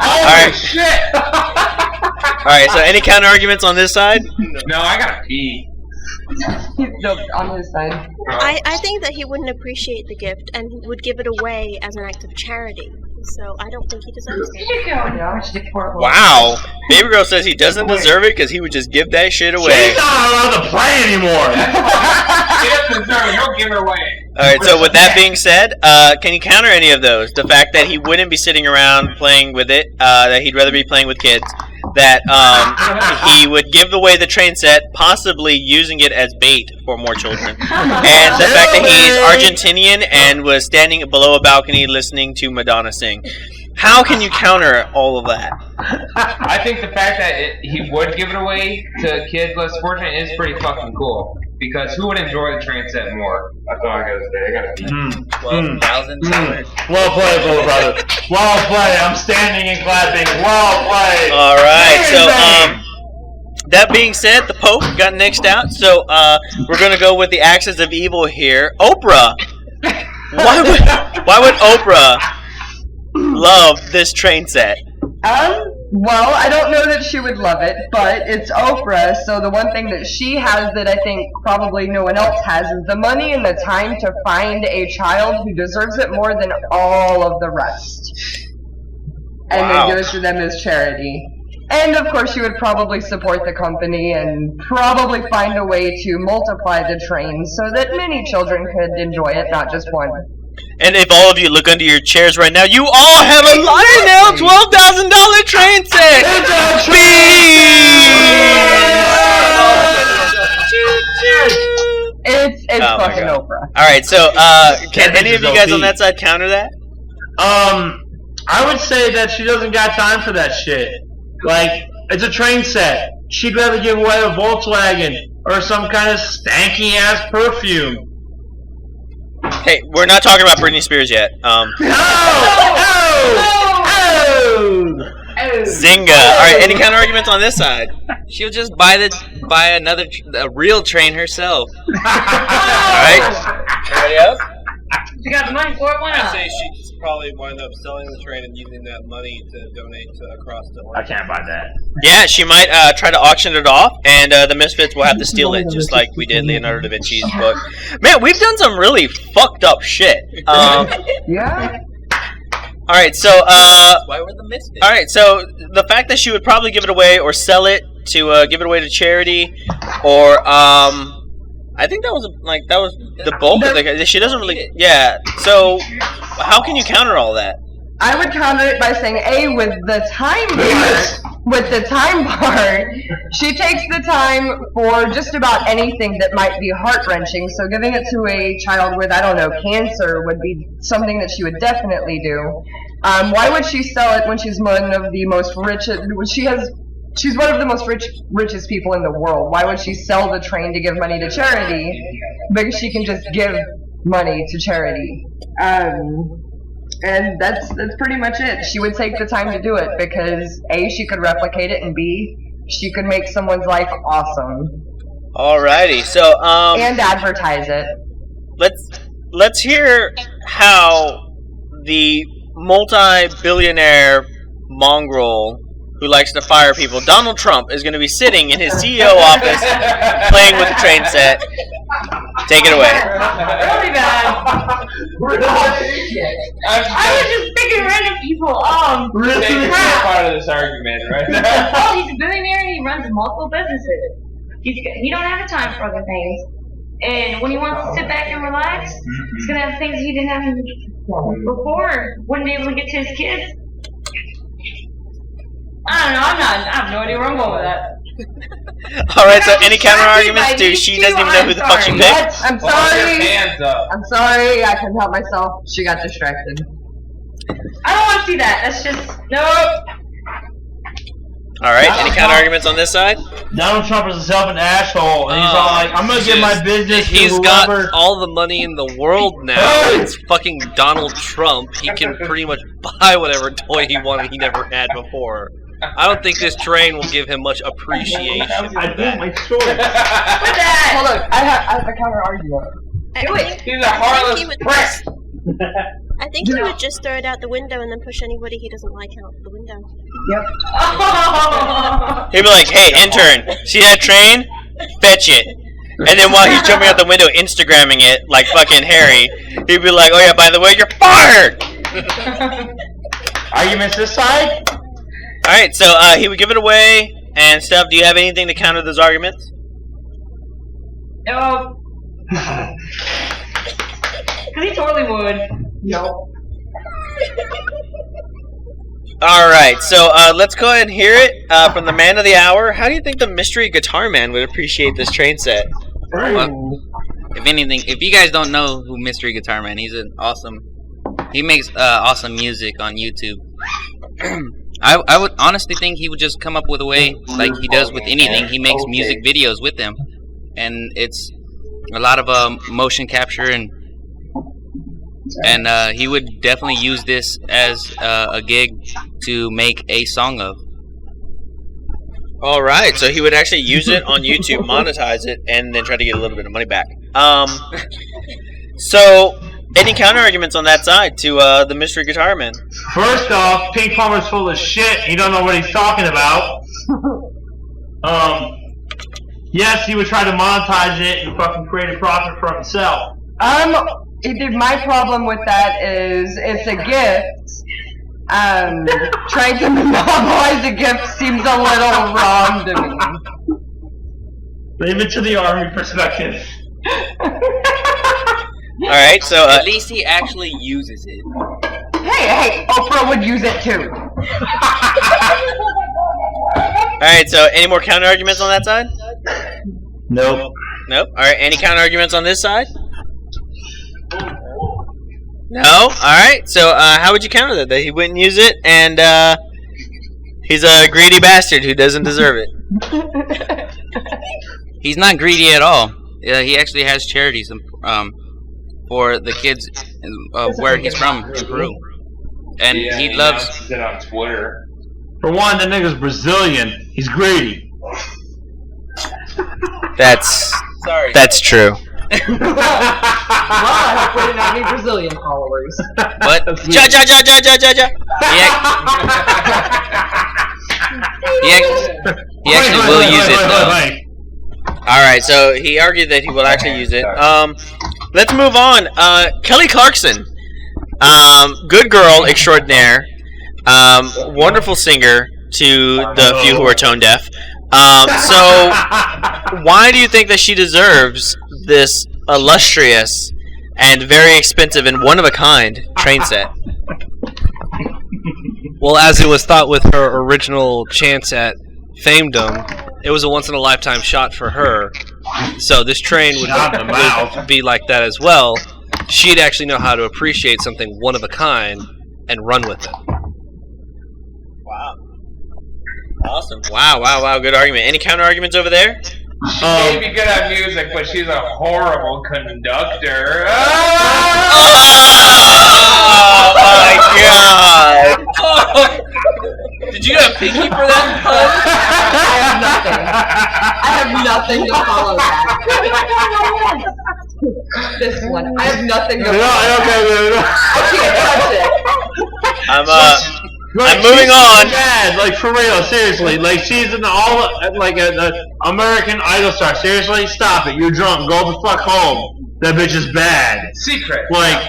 Alright. Shit. Alright, so any counter arguments on this side? No, I gotta pee. No, on his side. I think that he wouldn't appreciate the gift and would give it away as an act of charity. So I don't think he deserves it. Wow. Baby girl says he doesn't deserve it because he would just give that shit away. She's not allowed to play anymore. He doesn't deserve it. Don't give it away. Alright, so with that being said, can you counter any of those? The fact that he wouldn't be sitting around playing with it, that he'd rather be playing with kids, that he would give away the train set, possibly using it as bait for more children, and the fact that he's Argentinian and was standing below a balcony listening to Madonna sing. How can you counter all of that? I think the fact that he would give it away to kids less fortunate is pretty fucking cool. Because who would enjoy the train set more? That's all I gotta say. I gotta be. $12,000. Well played, little brother. Well played. I'm standing and clapping. Well played. Alright, so, that being said, the Pope got nixed out, so, we're gonna go with the axis of evil here. Oprah! Why would Oprah love this train set? Well, I don't know that she would love it, but it's Oprah, so the one thing that she has that I think probably no one else has is the money and the time to find a child who deserves it more than all of the rest. And then give it to them as charity. And of course she would probably support the company and probably find a way to multiply the train so that many children could enjoy it, not just one. And if all of you look under your chairs right now, you all have a Lionel $12,000 train set! It's Oh my fucking God. Oprah. Alright, so, can any of you guys on that side counter that? I would say that she doesn't got time for that shit. Like, it's a train set. She'd rather give away a Volkswagen or some kind of stanky ass perfume. Hey, we're not talking about Britney Spears yet. Zynga. Alright, any counter arguments on this side? She'll just buy a real train herself. Alright. Anybody else? She got the money for it, why I'd not? say she'd probably wind up selling the train and using that money to donate to across the I can't buy that. Yeah, she might try to auction it off, and the Misfits will have to steal it, just like we did Leonardo da Vinci's book. Man, we've done some really fucked up shit. Yeah. Alright, so, Why were the Misfits? alright, so the fact that she would probably give it away or sell it to give it away to charity, or I think that was the bulk of the. She doesn't really. Yeah. So, how can you counter all that? I would counter it by saying, with the time part. With the time part, she takes the time for just about anything that might be heart-wrenching. So giving it to a child with, I don't know, cancer would be something that she would definitely do. Why would she sell it when she's one of the most rich? She's one of the most richest people in the world. Why would she sell the train to give money to charity? Because she can just give money to charity. And that's pretty much it. She would take the time to do it because A, she could replicate it, and B, she could make someone's life awesome. Alrighty, so and advertise it. Let's hear how the multi-billionaire mongrel who likes to fire people, Donald Trump, is going to be sitting in his CEO office playing with the train set. Take it away. Really bad. I was just thinking shooting random people. Thank you for crap. part of this argument, right? Oh, he's a billionaire and he runs multiple businesses. He don't have the time for other things. And when he wants to sit back and relax, he's gonna have things he didn't have before. Wouldn't be able to get to his kids. I don't know. I have no idea where I'm going with that. Alright, so any counter arguments to she doesn't even know who the fuck she picked? I'm Hold your sorry. hands up. I'm sorry. I couldn't help myself. She got distracted. I don't want to see that. That's just nope. Alright, any counter arguments on this side? Donald Trump is himself an asshole, and he's all like, I'm gonna give my business to He's whoever. got all the money in the world now. It's fucking Donald Trump. He can pretty much buy whatever toy he wanted he never had before. I don't think this train will give him much appreciation. I did my story. With that. Hold on. I have a counter argument. I think He's a heartless he would prick. just- I think he would just throw it out the window and then push anybody he doesn't like out the window. Yep. Oh. He'd be like, hey, intern, see that train? Fetch it. And then while he's jumping out the window, Instagramming it, like fucking Harry, he'd be like, oh yeah, by the way, you're fired! Arguments this side? Alright, so he would give it away, and stuff. Do you have anything to counter those arguments? No. Because he totally would. No. Alright, so let's go ahead and hear it from the man of the hour. How do you think the mystery guitar man would appreciate this train set? Well, if anything, if you guys don't know who Mystery Guitar Man, he makes awesome music on YouTube. I would honestly think he would just come up with a way, like he does with anything. He makes music videos with them, and it's a lot of motion capture, and he would definitely use this as a gig to make a song of. Alright, so he would actually use it on YouTube, monetize it, and then try to get a little bit of money back. So, any counter arguments on that side to the mystery guitar man? First off, Pink Plumber's full of shit. He don't know what he's talking about. Yes, he would try to monetize it and fucking create a profit for himself. My problem with that is it's a gift. Trying to monopolize a gift seems a little wrong to me. Leave it to the army perspective. Alright, so At least he actually uses it. Hey, Oprah would use it too. alright, so any more counter arguments on that side? Nope. Nope. Alright, any counter arguments on this side? No? Alright, so how would you counter that? That he wouldn't use it, and he's a greedy bastard who doesn't deserve it. He's not greedy at all. He actually has charities for the kids where he's from, in Peru. And Yeah, he loves... announces it on Twitter. For one, that nigga's Brazilian. He's greedy. That's true. Well, I hope we didn't have any Brazilian followers. But Ja ja ja ja ja ja ja. he actually will use it though. Alright, so he argued that he will actually use it. Let's move on. Kelly Clarkson. Good girl extraordinaire. Wonderful singer to the few who are tone deaf. So, why do you think that she deserves this illustrious and very expensive and one-of-a-kind train set? Well, as it was thought with her original chance at famedom, it was a once-in-a-lifetime shot for her. So this train would be like that as well. She'd actually know how to appreciate something one-of-a-kind and run with it. Wow. Awesome. Wow. Good argument. Any counter arguments over there? She may be good at music, but she's a horrible conductor. Oh my god! Did you get a pinky for that? I have nothing to follow that. This one. I have nothing to follow that. I can't touch it. I'm moving on. Bad, like for real, seriously. Like she's an American Idol star. Seriously, stop it. You're drunk. Go the fuck home. That bitch is bad. Secret. Like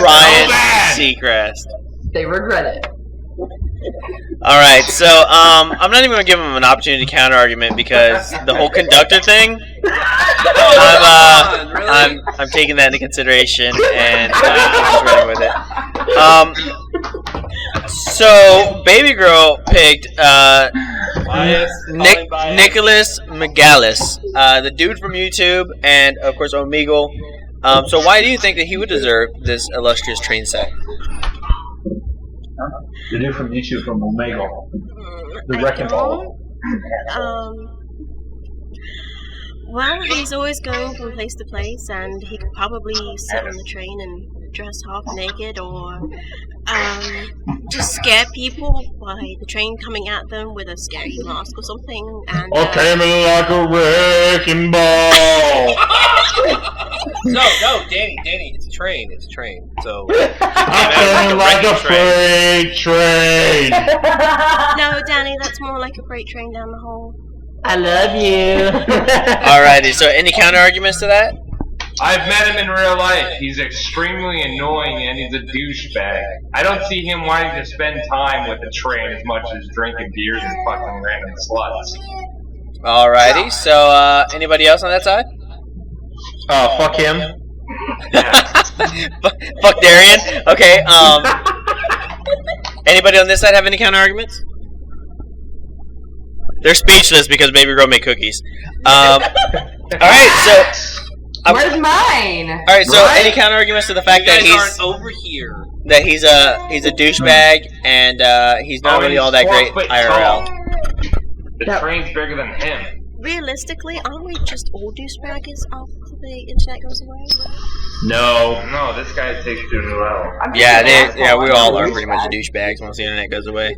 Ryan, so bad. Seacrest. They regret it. All right, so I'm not even gonna give him an opportunity to counter argument because the whole conductor thing. I'm taking that into consideration and I'm just running with it. So Baby Girl picked Nicholas Megalis, the dude from YouTube, and of course Omegle. So why do you think that he would deserve this illustrious train set? The dude from YouTube from Omegle. The Wrecking Ball. Well, he's always going from place to place, and he could probably sit on the train and dress half naked, or just scare people by the train coming at them with a scary mask or something. And I came in like a wrecking ball. No, Danny, it's a train. So I came like a freight train. No, Danny, that's more like a freight train down the hall. I love you. Alrighty, so any counter arguments to that? I've met him in real life. He's extremely annoying and he's a douchebag. I don't see him wanting to spend time with the train as much as drinking beers and fucking random sluts. Alrighty, so anybody else on that side? Fuck him. Fuck Darian. Okay. Anybody on this side have any counter arguments? They're speechless because Baby Girl made cookies. All right, so. Where's mine? All right, so any counter arguments to the fact that he's over here? That he's a douchebag and he's not really all that great IRL. The train's bigger than him. Realistically, aren't we just all douchebaggers after the internet goes away? No, this guy takes too well. Yeah, we all are pretty much douchebags once the internet goes away.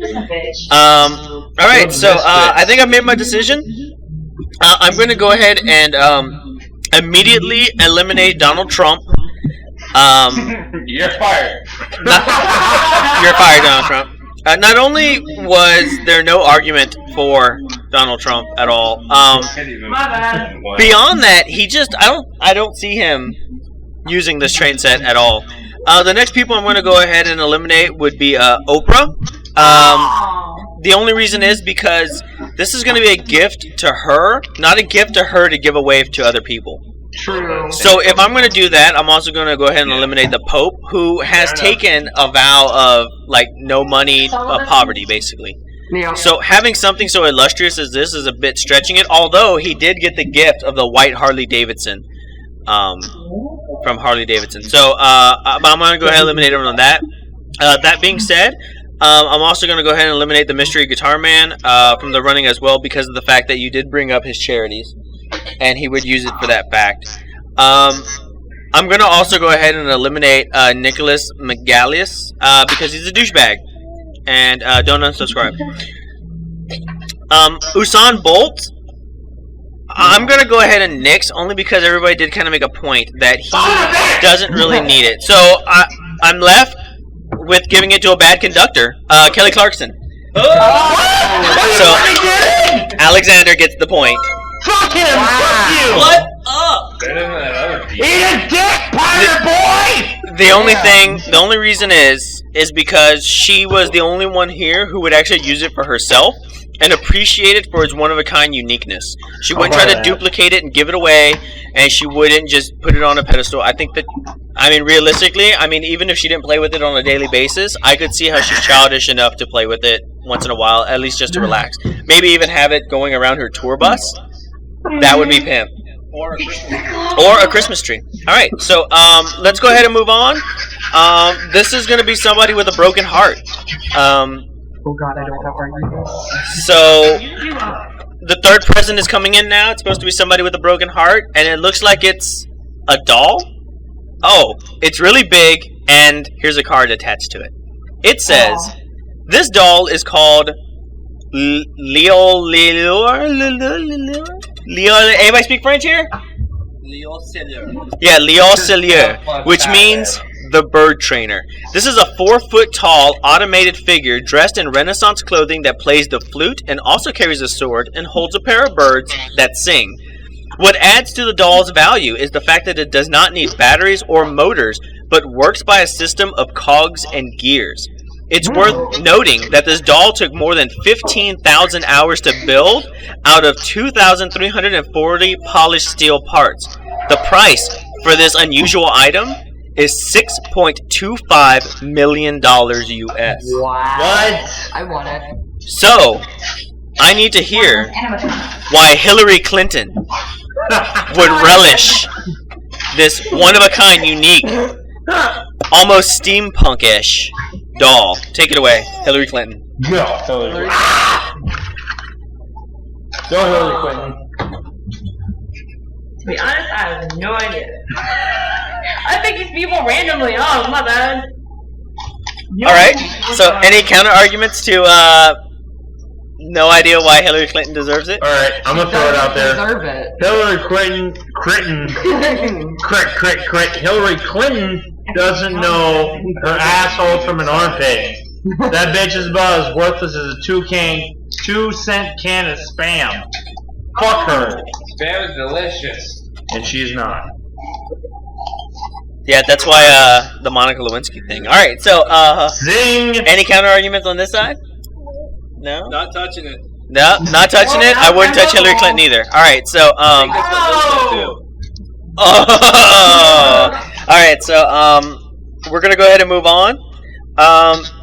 All right, so I think I've made my decision. I'm going to go ahead and immediately eliminate Donald Trump. You're fired. You're fired, Donald Trump. Not only was there no argument for Donald Trump at all, beyond that, I don't see him using this train set at all. The next people I'm going to go ahead and eliminate would be Oprah. The only reason is because this is going to be a gift to her, not a gift to her to give away to other people. True. So if I'm going to do that, I'm also going to go ahead and eliminate the Pope, who has taken a vow of like no money, poverty, basically. Yeah. So having something so illustrious as this is a bit stretching it. Although he did get the gift of the white Harley Davidson, from Harley Davidson. So I'm going to go ahead and eliminate him on that. That being said, I'm also going to go ahead and eliminate the Mystery Guitar Man from the running as well because of the fact that you did bring up his charities. And he would use it for that fact. I'm going to also go ahead and eliminate Nicholas Megalis because he's a douchebag. And don't unsubscribe. Usain Bolt, I'm going to go ahead and nix only because everybody did kind of make a point that he doesn't really need it. So I'm left with giving it to a bad conductor, Kelly Clarkson. So Alexander gets the point. Fuck him! Fuck you! What up? Eat a dick, pirate boy! The only reason is because she was the only one here who would actually use it for herself and appreciate it for its one-of-a-kind uniqueness. She wouldn't try to duplicate it and give it away, and she wouldn't just put it on a pedestal. I think that, realistically, even if she didn't play with it on a daily basis, I could see how she's childish enough to play with it once in a while, at least just to relax. Maybe even have it going around her tour bus. That would be pimp. Or a Christmas tree. Alright, so let's go ahead and move on. This is going to be somebody with a broken heart. Oh god, I don't have arguments. So, the third present is coming in now. It's supposed to be somebody with a broken heart, and it looks like it's a doll. Oh, it's really big, and here's a card attached to it. It says, this doll is called Leo. Anybody speak French here? Leo Cellier. Yeah, Leo Cellier, which means the bird trainer. This is a 4-foot tall automated figure dressed in Renaissance clothing that plays the flute and also carries a sword and holds a pair of birds that sing. What adds to the doll's value is the fact that it does not need batteries or motors, but works by a system of cogs and gears. It's worth noting that this doll took more than 15,000 hours to build out of 2,340 polished steel parts. The price for this unusual item is $6.25 million US. Wow. What? I want it. So, I need to hear why Hillary Clinton would relish this one-of-a-kind, unique, almost steampunk-ish doll. Take it away, Hillary Clinton. Go, Hillary. Go, Hillary Clinton. To be honest, I have no idea. I think these people randomly. Oh, my bad. Alright, so any counter-arguments to, no idea why Hillary Clinton deserves it? Alright, I'm gonna throw it out there. Deserve it. Hillary Clinton doesn't know her asshole from an armpit. That bitch is about as worthless as a 2-cent can of Spam. Fuck her. Spam is delicious. And she's not. Yeah, that's why, the Monica Lewinsky thing. Alright, so, Zing! any counter-arguments on this side? No? Not touching it. No, not touching it? I wouldn't touch Hillary Clinton either. Alright, so, Alright, so, we're gonna go ahead and move on.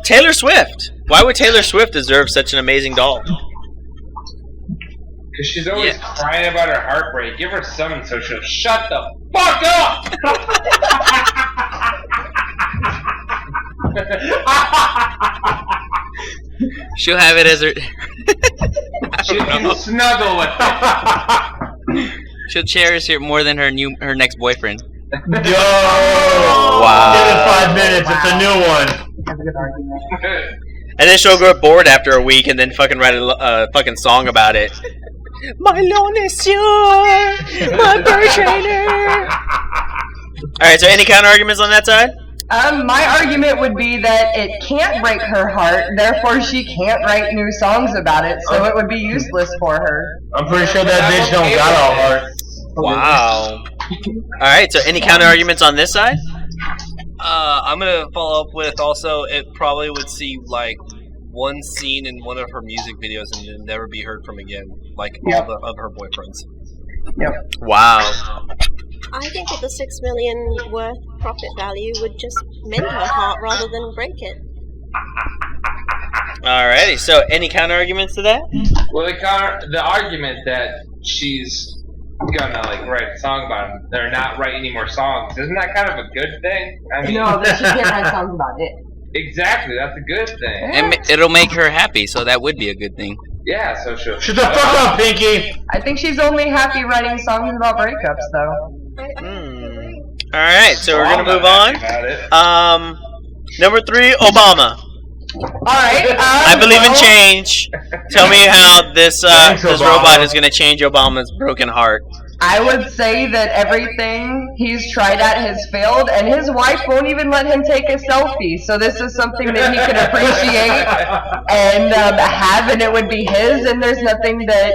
Taylor Swift. Why would Taylor Swift deserve such an amazing doll? Because she's always crying about her heartbreak. Give her something so she'll shut the fuck up! She'll have it as her. She can snuggle with it. She'll cherish it more than her next boyfriend. Yo! Wow. Give it 5 minutes, it's a new one. That's a good argument. And then she'll get bored after a week and then fucking write a fucking song about it. My loan is sure, my bird trainer. Alright, so any counter arguments on that side? My argument would be that it can't break her heart, therefore she can't write new songs about it, so it would be useless for her. I'm pretty sure that bitch don't got a heart. Wow. Alright, so any counter arguments on this side? I'm gonna follow up with also, it probably would see like one scene in one of her music videos and then never be heard from again, like all of her boyfriends. Yep. Wow. I think that the $6 million worth profit value would just mend her heart rather than break it. Alrighty, so any counter arguments to that? Well, the argument that she's gonna like write a song about him, they're not writing any more songs. Isn't that kind of a good thing? I mean, No, that she can't write songs about it. exactly. That's a good thing. And it'll make her happy, so that would be a good thing. Yeah. So she'll Shut the fuck up, Pinky! I think she's only happy writing songs about breakups, though. Alright, so we're gonna move on. About it. Number 3, Obama. Alright, I believe in change. Tell me how this Thanks, this Obama. robot is gonna change Obama's broken heart. I would say that everything he's tried at has failed, and his wife won't even let him take a selfie. So this is something that he can appreciate and have, and it would be his. And there's nothing that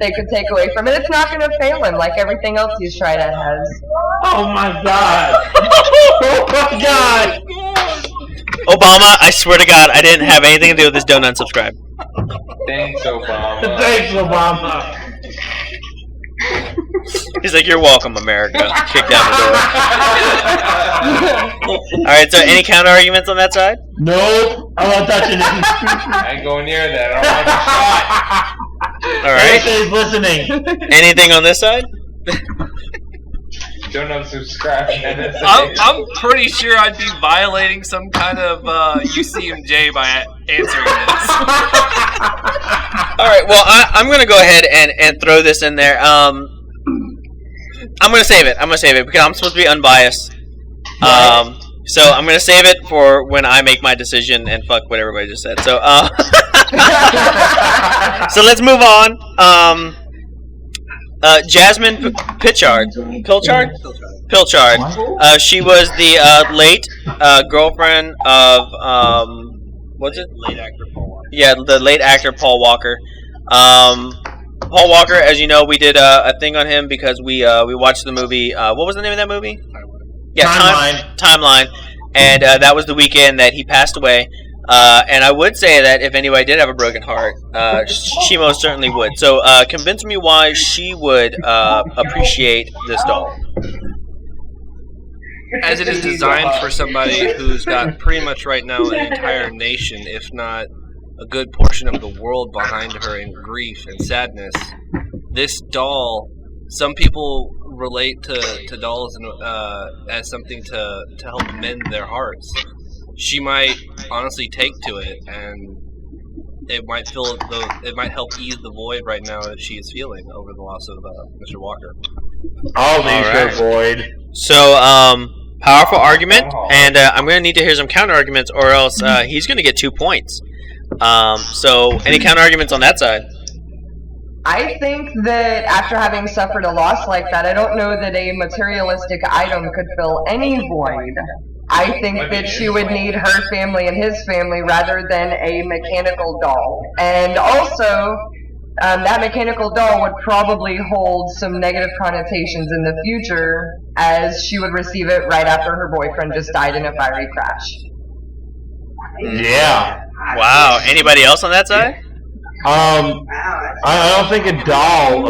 they could take away from it. It's not going to fail him like everything else he's tried at has. Oh my god! Oh my god! Obama, I swear to God, I didn't have anything to do with this. Don't unsubscribe. Thanks, Obama. Thanks, Obama! He's like, you're welcome, America. Kick down the door. Alright, so any counter arguments on that side? Nope! I'm not touching it! I ain't going near that. I Alright. He's listening! Anything on this side? don't unsubscribe. I'm pretty sure I'd be violating some kind of UCMJ by answering this. Alright, well, I'm going to go ahead and throw this in there. I'm going to save it. Because I'm supposed to be unbiased. So I'm going to save it for when I make my decision and fuck what everybody just said. So, so let's move on. Jasmine Pilchard. She was the late girlfriend of what's it? Late actor Paul Walker. Yeah, the late actor Paul Walker. Paul Walker, as you know, we did a thing on him because we watched the movie. What was the name of that movie? timeline, and that was the weekend that he passed away. And I would say that if anybody did have a broken heart, she most certainly would. So convince me why she would appreciate this doll. As it is designed for somebody who's got pretty much right now an entire nation, if not a good portion of the world behind her in grief and sadness. This doll, some people relate to dolls as something to help mend their hearts. She might honestly take to it, and it might help ease the void right now that she is feeling over the loss of Mr. Walker. I'll leave her void. So, powerful argument, and I'm going to need to hear some counter arguments, or else he's going to get 2 points. So, any counter arguments on that side? I think that after having suffered a loss like that, I don't know that a materialistic item could fill any void. I think that she would need her family and his family rather than a mechanical doll. And also, that mechanical doll would probably hold some negative connotations in the future, as she would receive it right after her boyfriend just died in a fiery crash. Yeah. Wow. Anybody else on that side? I don't think a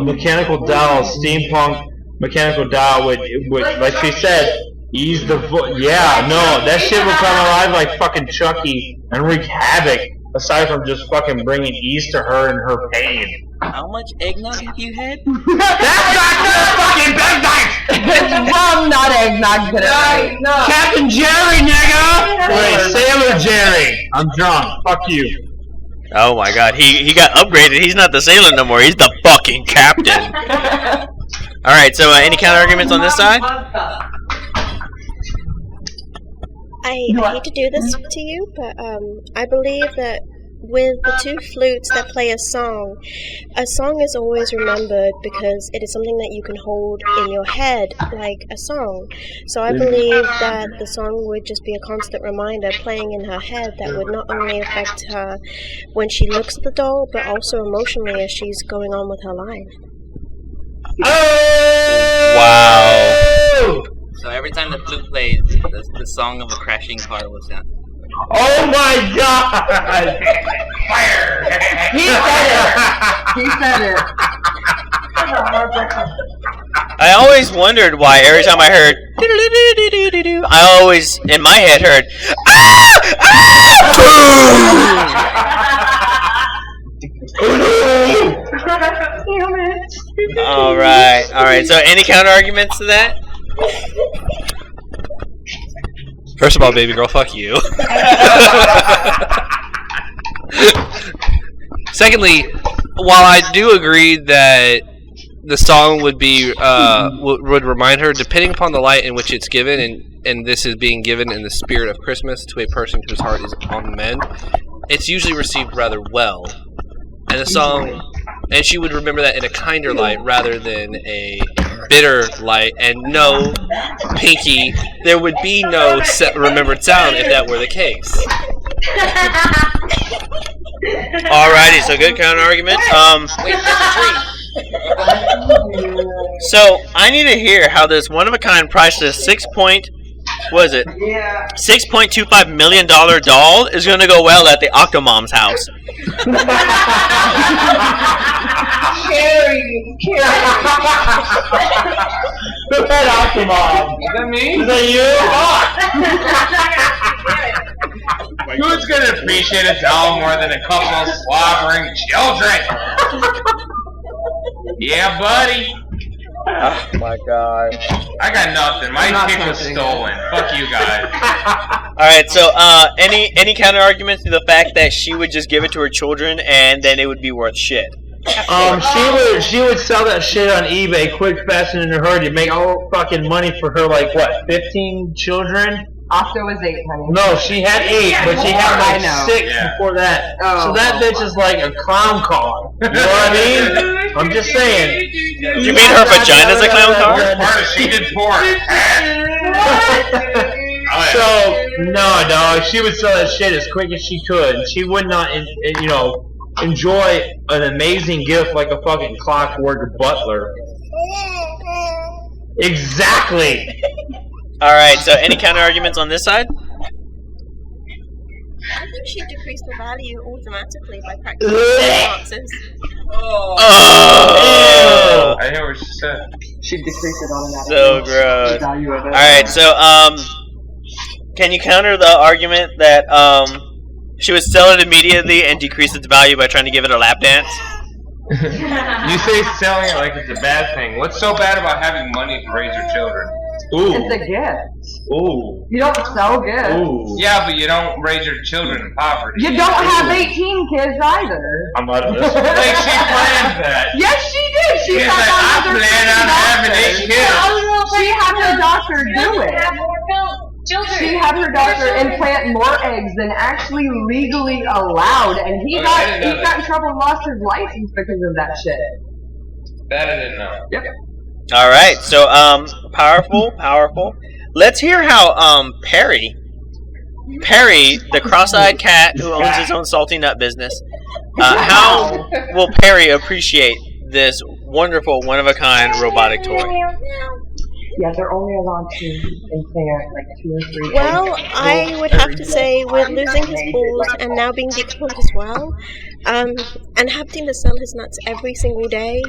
mechanical doll, steampunk mechanical doll would like she said, ease the yeah, no, that shit would come alive like fucking Chucky and wreak havoc, aside from just fucking bringing ease to her and her pain. How much eggnog have you had? That's not fucking eggnog! It's rum, not eggnog today. No. Captain Jerry, nigga! Wait, Sailor Jerry. I'm drunk. Fuck you. Oh my god, he got upgraded. He's not the sailor no more. He's the fucking captain. Alright, so any counter arguments on this side? I hate to do this to you, but I believe that with the two flutes that play a song is always remembered because it is something that you can hold in your head like a song. So I believe that the song would just be a constant reminder playing in her head that would not only affect her when she looks at the doll, but also emotionally as she's going on with her life. Wow. So every time the flute plays, the song of a crashing car will sound. Oh my god! Fire! He said it. I always wondered why every time I heard I always in my head heard Alright. So any counter arguments to that? First of all, baby girl, fuck you. Secondly, while I do agree that the song would be would remind her, depending upon the light in which it's given, and this is being given in the spirit of Christmas to a person whose heart is on the mend, it's usually received rather well. And the song, and she would remember that in a kinder light rather than a bitter light. And no, Pinky, there would be no remembered sound if that were the case. Alrighty, so good counter argument. So I need to hear how this one-of-a-kind priceless $6.25 million doll is going to go well at the Octomom's house. Carrie. Who had Octomom? Is that me? Is that you? Who's gonna appreciate a doll more than a couple of slobbering children? Yeah, buddy. Oh my god. I got nothing. My pick was stolen. Fuck you guys. Alright, so any counter arguments to the fact that she would just give it to her children and then it would be worth shit? She would sell that shit on eBay quick, fast, and in a hurry to make all fucking money for her, like, what, 15 children? Octo was 8, honey. No, she had 8, but she had like 6 before that. Oh. So that bitch is like a clown car. You know what I mean? I'm just saying. You mean her vagina's a clown car? She did porn. So, no, dog, she would sell that shit as quick as she could. She would not, enjoy an amazing gift like a fucking clockwork butler. Exactly. Alright, so any counter arguments on this side? I think she'd decrease the value automatically by practicing answers. Oh! I hear what she said. She'd decrease it automatically. So gross. The value of it. Alright, so, can you counter the argument that, she would sell it immediately and decrease its value by trying to give it a lap dance? You say selling it like it's a bad thing. What's so bad about having money to raise your children? Ooh. It's a gift. Ooh. You don't sell gifts. Ooh. Yeah, but you don't raise your children in poverty. You don't have 18 kids either. I'm out of this. Like, she planned that. Yes, she did. She She's sat like, down I with her plan on having 8 doctor. kids. She had her doctor do it. Have more children. She had her doctor implant more eggs than actually legally allowed, and he Okay, I got didn't know got in trouble and lost his license because of that shit. That I didn't know. Yep. Alright, so, powerful. Let's hear how, Perry, the cross-eyed cat who owns his own salty nut business, how will Perry appreciate this wonderful, one-of-a-kind robotic toy? Yeah, they're only allowed to implant like 2 or 3 Well, eggs. I would have to say, with losing his balls and now being declawed as well, and having to sell his nuts every single day,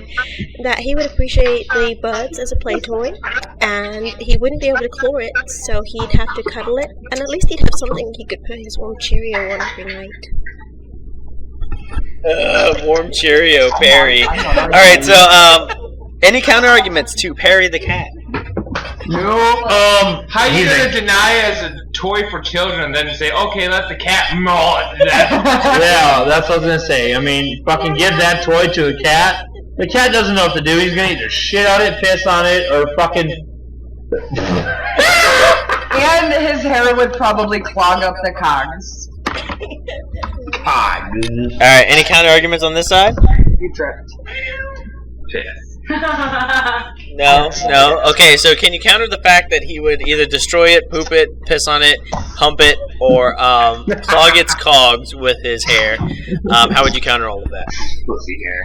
that he would appreciate the birds as a play toy, and he wouldn't be able to claw it, so he'd have to cuddle it, and at least he'd have something he could put his warm Cheerio on every night. Warm Cheerio, Perry. Alright, so, any counter-arguments to Perry the cat? No, How you gonna deny it as a toy for children and then say, okay, let the cat maul it to death? Yeah, that's what I was gonna say. I mean, fucking give that toy to a cat. The cat doesn't know what to do. He's gonna either shit on it, piss on it, or fucking. And his hair would probably clog up the cogs. Alright, any counter-arguments on this side? You tripped. No. Okay, so can you counter the fact that he would either destroy it, poop it, piss on it, hump it, or clog its cogs with his hair? How would you counter all of that? Pussy hair.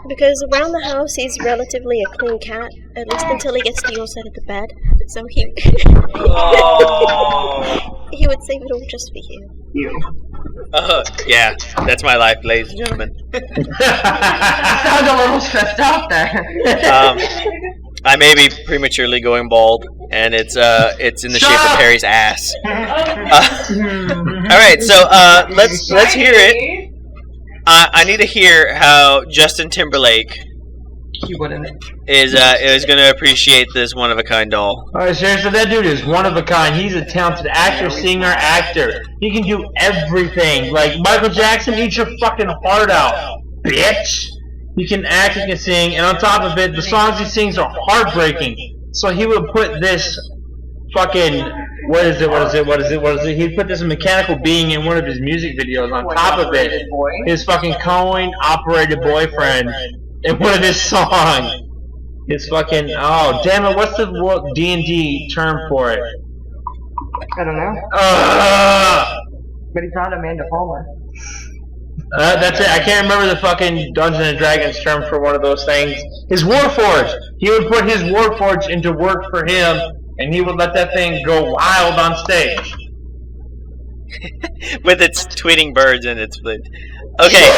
Because around the house he's relatively a clean cat, at least until he gets to your side of the bed, so he he would save it all just for you. Yeah, that's my life, ladies and gentlemen. Sound a little stressed out there. I may be prematurely going bald, and it's in the shape of Perry's ass. Alright, so let's hear it. I need to hear how Justin Timberlake He wouldn't. is going to appreciate this one-of-a-kind doll. Alright, seriously, that dude is one of a kind. He's a talented actor, singer, actor. He can do everything. Like, Michael Jackson, eat your fucking heart out, bitch! He can act, he can sing, and on top of it, the songs he sings are heartbreaking. So he would put this fucking... What is it? He'd put this mechanical being in one of his music videos. On top of it, his fucking coin-operated boyfriend in one of his songs. His fucking... Oh, damn it, what's the D&D term for it? I don't know. But he found Amanda Palmer. That's it. I can't remember the fucking Dungeons and Dragons term for one of those things. His Warforged. He would put his Warforged into work for him, and he would let that thing go wild on stage. With its tweeting birds and its flute. Okay,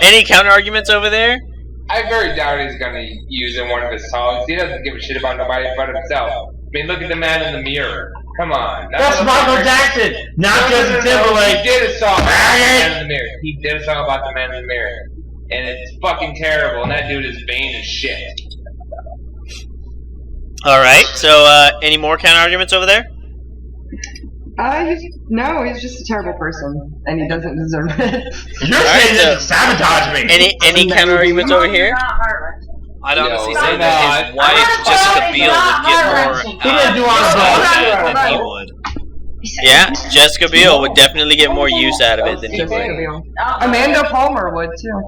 any counter arguments over there? I very doubt he's gonna use in one of his songs. He doesn't give a shit about nobody but himself. I mean, look at the man in the mirror. Come on. That's Michael Jackson, not Justin Timberlake. He did a song about the man in the mirror. He did a song about the man in the mirror. And it's fucking terrible, and that dude is vain as shit. Alright, so any more counter arguments over there? He's just a terrible person, and he doesn't deserve it. You're saying this to sabotage me. Any counter arguments over here? I'd honestly No, say no, that his wife, Jessica Biel, would get more He didn't do all the than he would. Yeah, Jessica Biel would definitely get more use out of it than he would. Amanda Palmer would too.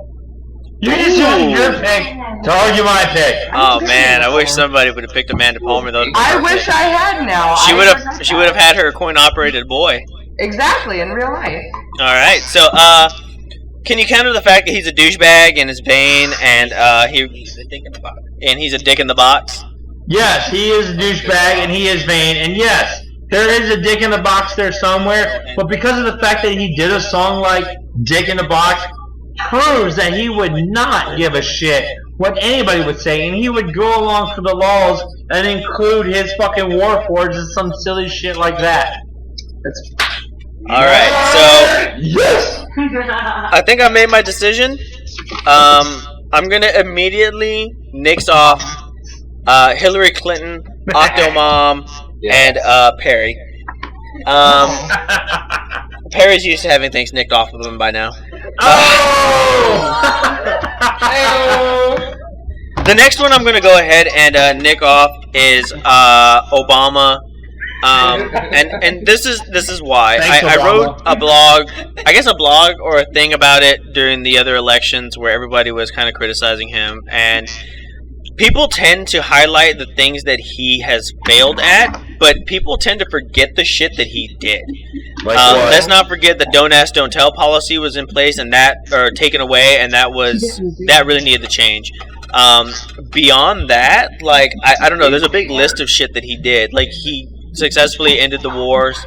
You're just using your pick to argue my pick. Oh man, I wish somebody would have picked Amanda Palmer though. I wish I had now. She would have had her coin-operated boy. Exactly, in real life. Alright, so can you counter the fact that he's a douchebag and is vain and he's a dick in the box? Yes, he is a douchebag and he is vain, and yes, there is a dick in the box there somewhere, but because of the fact that he did a song like Dick in the Box, proves that he would not give a shit what anybody would say, and he would go along for the laws and include his fucking Warforged and some silly shit like that. Alright, so Yes! I think I made my decision. I'm gonna immediately nix off Hillary Clinton, Octomom, and Perry. Perry's used to having things nicked off of him by now. The next one I'm going to go ahead and nick off is Obama. And this is why. Thanks, I wrote Obama. a blog, I guess a blog or a thing about it during the other elections where everybody was kind of criticizing him. And people tend to highlight the things that he has failed at, but people tend to forget the shit that he did. Like what? Let's not forget the don't ask, don't tell policy was in place and that, or taken away, and that really needed to change. Beyond that, like, I don't know, there's a big list of shit that he did. Like, he successfully ended the wars,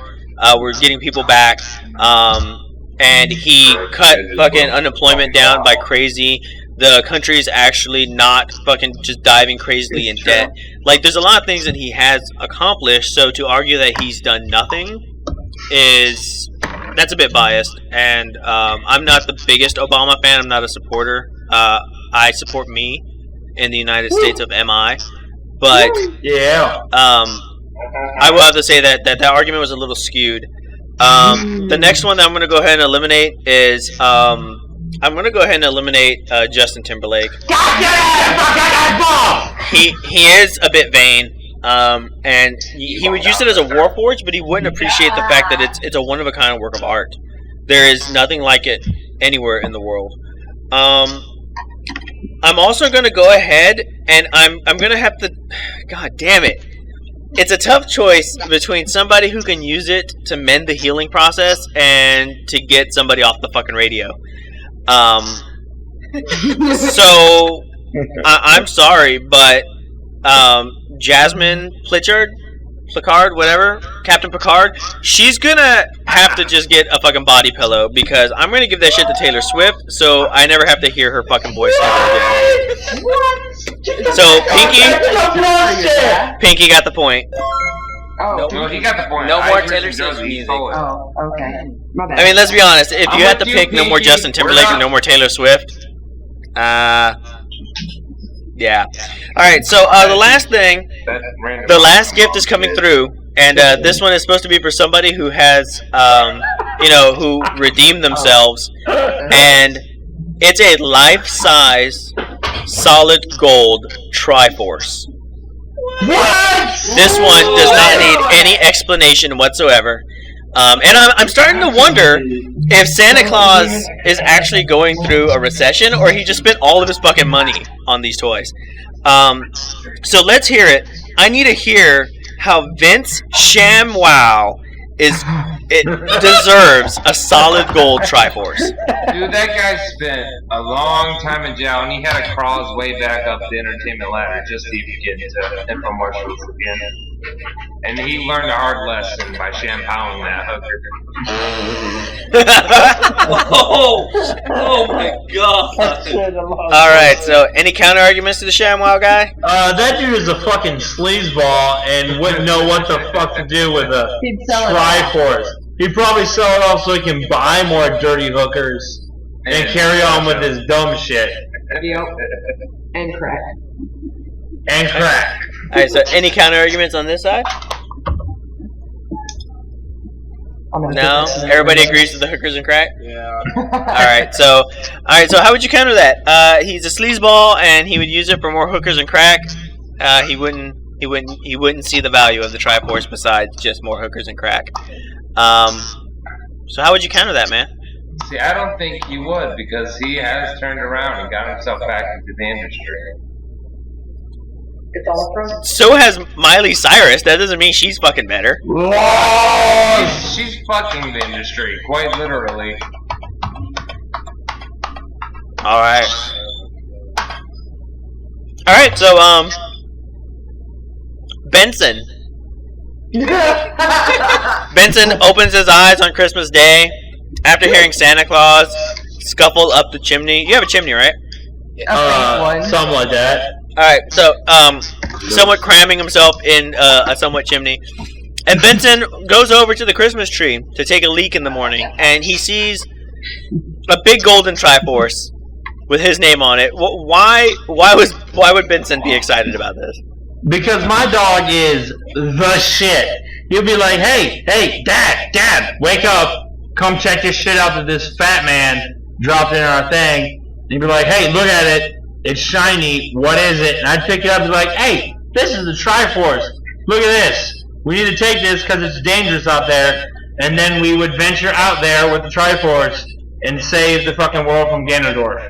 we're getting people back, and he cut fucking unemployment down by crazy. The country's actually not fucking just diving crazily in debt. Like, there's a lot of things that he has accomplished, so to argue that he's done nothing that's a bit biased. And I'm not the biggest Obama fan. I'm not a supporter. I support me in the United States of MI. But Yeah. I will have to say that argument was a little skewed. The next one that I'm going to go ahead and eliminate is I'm going to go ahead and eliminate Justin Timberlake. He is a bit vain, and he would use it as a warforged, but he wouldn't appreciate the fact that it's a one-of-a-kind work of art. There is nothing like it anywhere in the world. I'm also going to go ahead, and I'm going to have to... God damn it. It's a tough choice between somebody who can use it to mend the healing process and to get somebody off the fucking radio. So I'm sorry, but Jasmine Plicard, whatever, Captain Picard, she's gonna have to just get a fucking body pillow because I'm gonna give that shit to Taylor Swift, so I never have to hear her fucking voice ever again. So Pinky got the point. Oh. No, he got the point. No I more agree Taylor with Swift Josie, music. totally. Oh, okay. My bad. I mean, let's be honest. If I'm you had to with you, pick no more Pinky. Justin Timberlake We're and not- no more Taylor Swift, yeah. All right. So the last thing, That's random. the last gift is coming through, and this one is supposed to be for somebody who has, who redeemed themselves, and it's a life-size, solid gold Triforce. What? This one does not need any explanation whatsoever. And I'm starting to wonder if Santa Claus is actually going through a recession or he just spent all of his fucking money on these toys. So let's hear it. I need to hear how Vince ShamWow deserves a solid gold Triforce. Dude, that guy spent a long time in jail, and he had to crawl his way back up the entertainment ladder just to even get into infomercials again. And he learned a hard lesson by shampooing that hooker. Oh my god. Alright, so any counter arguments to the ShamWow guy? That dude is a fucking sleazeball and wouldn't know what the fuck to do with a He'd sell it. Triforce. He'd probably sell it off so he can buy more dirty hookers and carry on with his dumb shit. Yep. And crack. And crack. Alright, so any counter arguments on this side? No? Everybody agrees with the hookers and crack? Yeah. Alright, so how would you counter that? He's a sleazeball and he would use it for more hookers and crack. He wouldn't see the value of the Triforce besides just more hookers and crack. So how would you counter that, man? See, I don't think he would, because he has turned around and got himself back into the industry. It's all from. So has Miley Cyrus. That doesn't mean she's fucking better. She's fucking the industry, quite literally. Alright. Alright, so Benson. Benson opens his eyes on Christmas Day after hearing Santa Claus scuffle up the chimney. You have a chimney, right? Something like that. Alright, so, somewhat cramming himself in a somewhat chimney. And Benson goes over to the Christmas tree to take a leak in the morning, and he sees a big golden Triforce with his name on it. Why would Benson be excited about this? Because my dog is the shit. He'll be like, hey, Dad, wake up. Come check this shit out that this fat man dropped in our thing. And he'd be like, hey, look at it. It's shiny. What is it? And I'd pick it up and be like, hey, this is the Triforce. Look at this. We need to take this because it's dangerous out there. And then we would venture out there with the Triforce and save the fucking world from Ganondorf.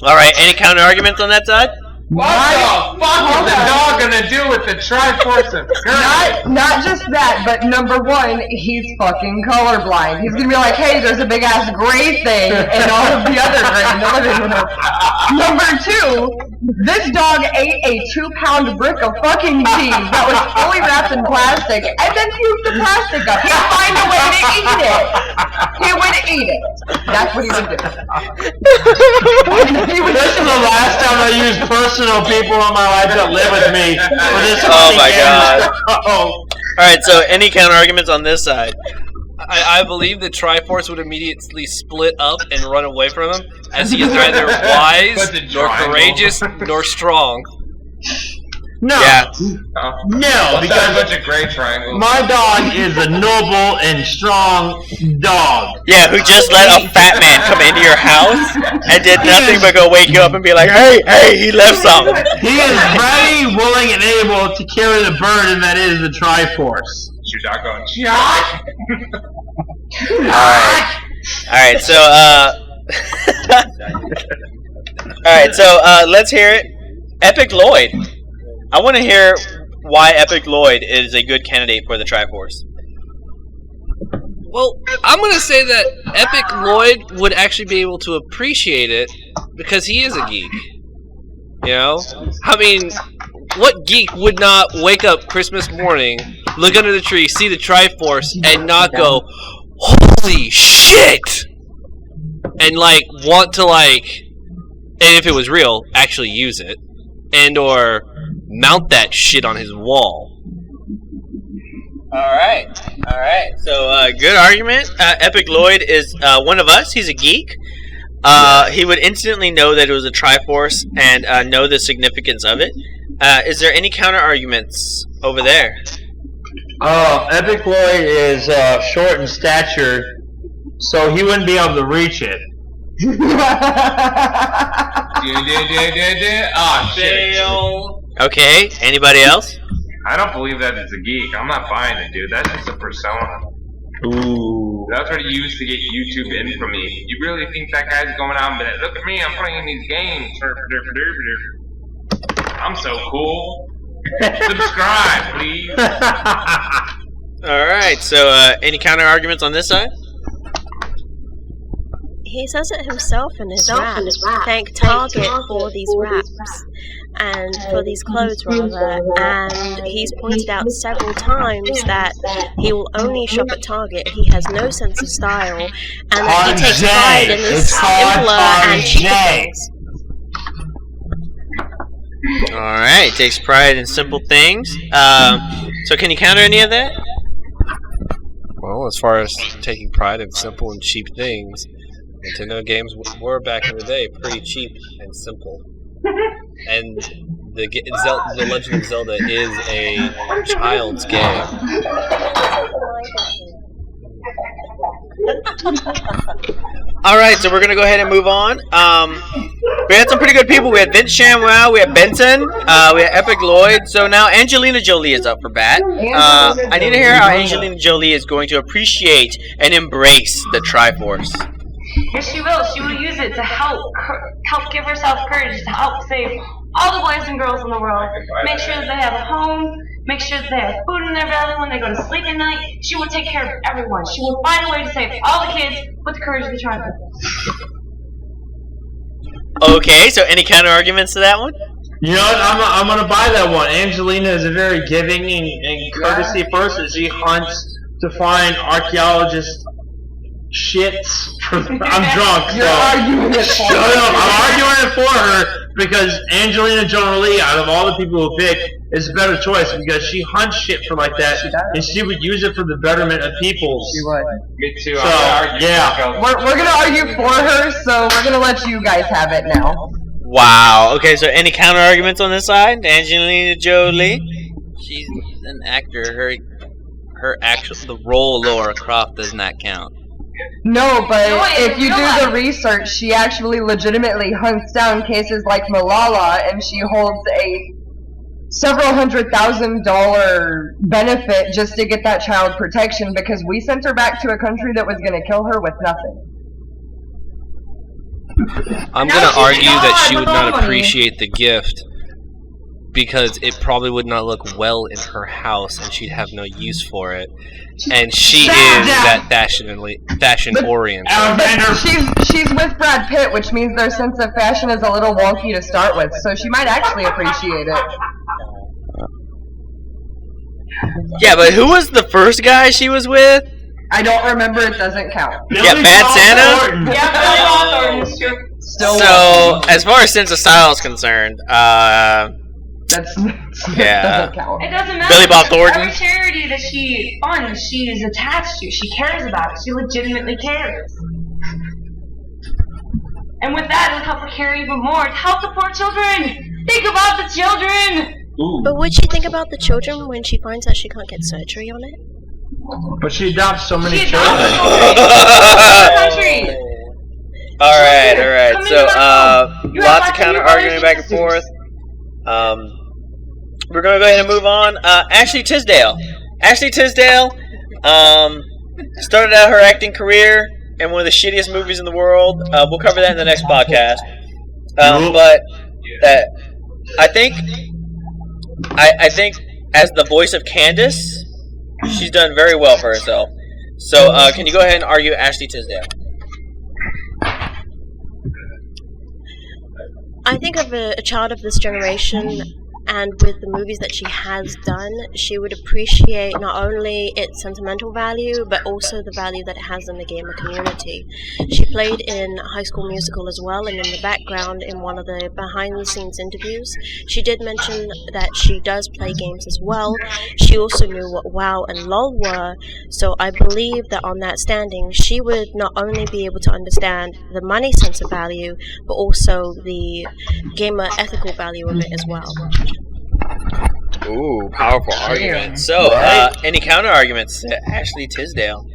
Alright, any counter arguments on that side? What the fuck is the dog gonna do with the Triforce of Courage? Not just that, but number one, he's fucking colorblind. He's gonna be like, hey, there's a big ass gray thing and all of the other gray in the living room. Number two, this dog ate a 2-pound brick of fucking cheese that was fully wrapped in plastic and then puked the plastic up. He'd find a way to eat it. He would eat it. That's what he would do. This is the last time I used personal people in my life that live with me for this. Oh my god. Alright, so any counter arguments on this side? I believe the Triforce would immediately split up and run away from him, as he is neither wise, nor courageous, nor strong. No. Yeah. No, Because because a bunch of gray triangles. my dog is a noble and strong dog. Yeah, who just let a fat man come into your house and did nothing but go wake you up and be like, hey, he left something. He is ready, willing, and able to carry the burden that is the Triforce. Your dog going, Jack! Alright, so let's hear it. Epic Lloyd. I want to hear why Epic Lloyd is a good candidate for the Triforce. Well, I'm going to say that Epic Lloyd would actually be able to appreciate it because he is a geek. You know? I mean, what geek would not wake up Christmas morning, look under the tree, see the Triforce, and not go, holy shit! And, like, want to, like, and if it was real, actually use it. And or mount that shit on his wall. Alright. So, good argument. Epic Lloyd is one of us. He's a geek. He would instantly know that it was a Triforce and know the significance of it. Is there any counter arguments over there? Epic Lloyd is short in stature, so he wouldn't be able to reach it. Oh shit. Okay, anybody else? I don't believe that it's a geek. I'm not buying it, dude. That's just a persona. Ooh. That's what he used to get YouTube infamy. You really think that guy's going out and be like, look at me, I'm playing these games. I'm so cool. Subscribe, please. Alright, so any counter arguments on this side? He says it himself in his rap. Thank Target for these raps. And for these clothes, rather. And he's pointed out several times that he will only shop at Target. He has no sense of style. And that he takes pride in the simpler and cheaper things. Alright, takes pride in simple things. So can you counter any of that? Well, as far as taking pride in simple and cheap things, Nintendo games were back in the day pretty cheap and simple. And the Legend of Zelda is a child's game. Alright, so we're gonna go ahead and move on. We had some pretty good people. We had Vince Shamwow, we had Benson, we had Epic Lloyd. So now Angelina Jolie is up for bat. I need to hear how Angelina Jolie is going to appreciate and embrace the Triforce. Yes, she will. She will use it to help give herself courage to help save all the boys and girls in the world. Make sure that they have a home. Make sure that they have food in their belly when they go to sleep at night. She will take care of everyone. She will find a way to save all the kids with the courage of the Triforce. Okay, so any counter arguments to that one? You know what? I'm gonna buy that one. Angelina is a very giving and courtesy person. She hunts to find archaeologist shits. I'm drunk. You're so arguing it for shut up. I'm arguing it for her because Angelina Jolie, out of all the people who pick, is a better choice because she hunts shit for like that, and she would use it for the betterment of people. She would. Me too. So, I'm yeah. We're gonna argue for her, so we're gonna let you guys have it now. Wow. Okay, so any counter arguments on this side? Angelina Jolie? She's an actor. Her actual the role Laura Croft does not count. No, but No, if you in real do the life. research, she actually legitimately hunts down cases like Malala, and she holds a several $100,000 benefit just to get that child protection because we sent her back to a country that was going to kill her with nothing. I'm Now gonna she's argue that gone she would with not all money. appreciate the gift because it probably would not look well in her house, and she'd have no use for it. And she is that fashion oriented. Alexander. She's with Brad Pitt, which means their sense of fashion is a little wonky to start with, so she might actually appreciate it. Yeah, but who was the first guy she was with? I don't remember, it doesn't count. Yeah, Bad Santa? Yeah, Billy Bob Thornton's true. Still So, as far as sense of style is concerned, That's Yeah. doesn't count. It doesn't matter. Billy Bob Thornton? Every charity that she funds, she is attached to. She cares about it. She legitimately cares. And with that, it'll help her care even more. To help the poor children! Think about the children! Ooh. But would she think about the children when she finds out she can't get surgery on it? But she adopts so many She children. adopts children! Country! alright. Come So, into my home. You have lots of lots of counter new arguing back and sisters. forth. We're gonna go ahead and move on. Ashley Tisdale. Ashley Tisdale, started out her acting career in one of the shittiest movies in the world. We'll cover that in the next podcast. But I think as the voice of Candace, she's done very well for herself. So, can you go ahead and argue Ashley Tisdale? I think of a child of this generation, and with the movies that she has done, she would appreciate not only its sentimental value, but also the value that it has in the gamer community. She played in High School Musical as well, and in the background, in one of the behind-the-scenes interviews, she did mention that she does play games as well. She also knew what WoW and LoL were, so I believe that on that standing, she would not only be able to understand the money sense of value, but also the gamer ethical value of it as well. Ooh, powerful argument. So, any counter arguments to Ashley Tisdale?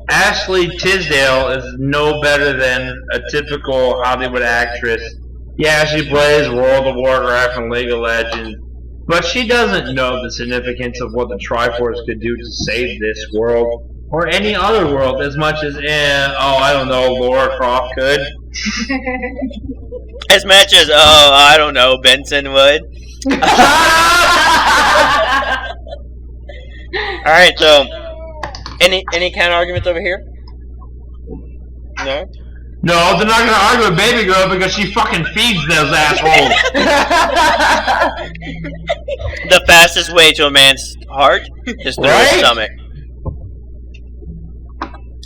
Ashley Tisdale is no better than a typical Hollywood actress. Yeah, she plays World of Warcraft and League of Legends, but she doesn't know the significance of what the Triforce could do to save this world or any other world as much as, I don't know, Laura Croft could. As much as, I don't know, Benson would. Alright, so, any counter arguments over here? No? No, they're not gonna argue with Baby Girl because she fucking feeds those assholes. The fastest way to a man's heart is through his stomach.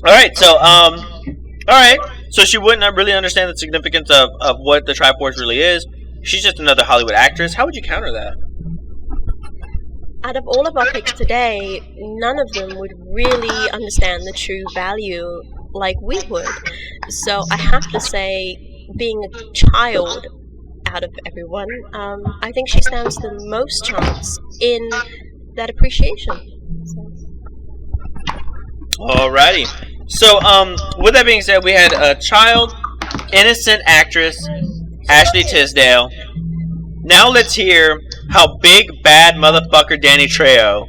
Alright, so, so she wouldn't really understand the significance of what the Triforce really is. She's just another Hollywood actress. How would you counter that? Out of all of our picks today, none of them would really understand the true value like we would. So I have to say, being a child out of everyone, I think she stands the most chance in that appreciation. Alrighty. So, with that being said, we had a child, innocent actress, Ashley Tisdale. Now let's hear how big bad motherfucker Danny Trejo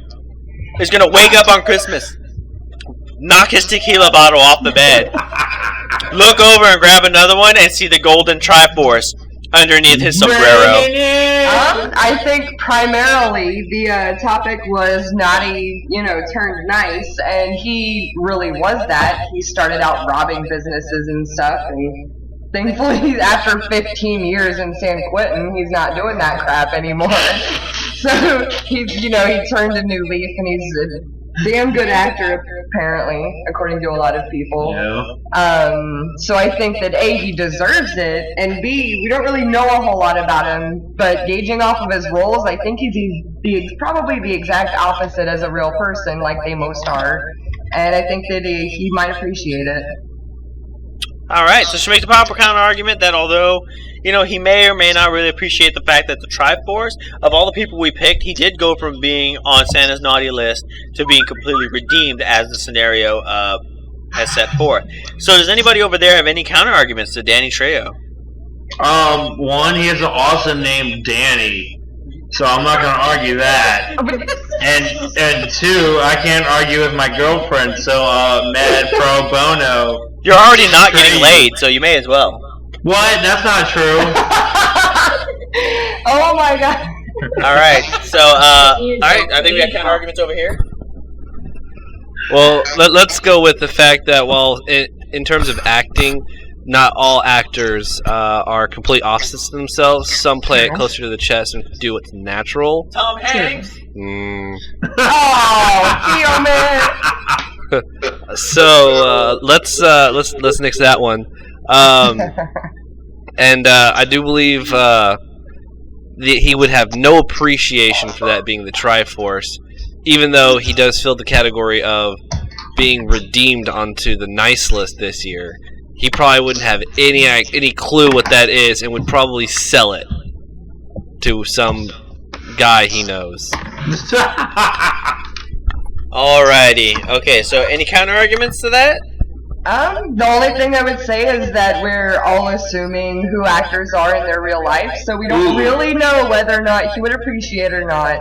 is gonna wake up on Christmas, knock his tequila bottle off the bed, look over and grab another one, and see the golden Triforce underneath his sombrero. I I think primarily the topic was naughty, turned nice, and he really was that. He started out robbing businesses and stuff, and thankfully after 15 years in San Quentin, he's not doing that crap anymore. So he turned a new leaf, and he's a damn good actor, apparently, according to a lot of people. Yeah. So I think that A, he deserves it, and B, we don't really know a whole lot about him, but gauging off of his roles, I think he's probably the exact opposite as a real person, like they most are, and I think that he might appreciate it. Alright, so she makes a powerful counter argument that although, he may or may not really appreciate the fact that the Triforce, of all the people we picked, he did go from being on Santa's naughty list to being completely redeemed as the scenario has set forth. So does anybody over there have any counter arguments to Danny Trejo? One, he has an awesome name, Danny. So I'm not going to argue that. And two, I can't argue with my girlfriend, so mad pro bono. You're already not getting laid, so you may as well. What? That's not true. Oh my god. Alright, so, alright, I think we got counter arguments over here. Well, let's go with the fact that while in terms of acting, not all actors are complete opposites to themselves. Some play it closer to the chest and do what's natural. Tom Hanks! Oh, Theo, man. So let's nix that one. And I do believe he would have no appreciation for that being the Triforce, even though he does fill the category of being redeemed onto the nice list this year. He probably wouldn't have any clue what that is, and would probably sell it to some guy he knows. Alrighty. Okay, so any counter arguments to that? The only thing I would say is that we're all assuming who actors are in their real life, so we don't really know whether or not he would appreciate it or not.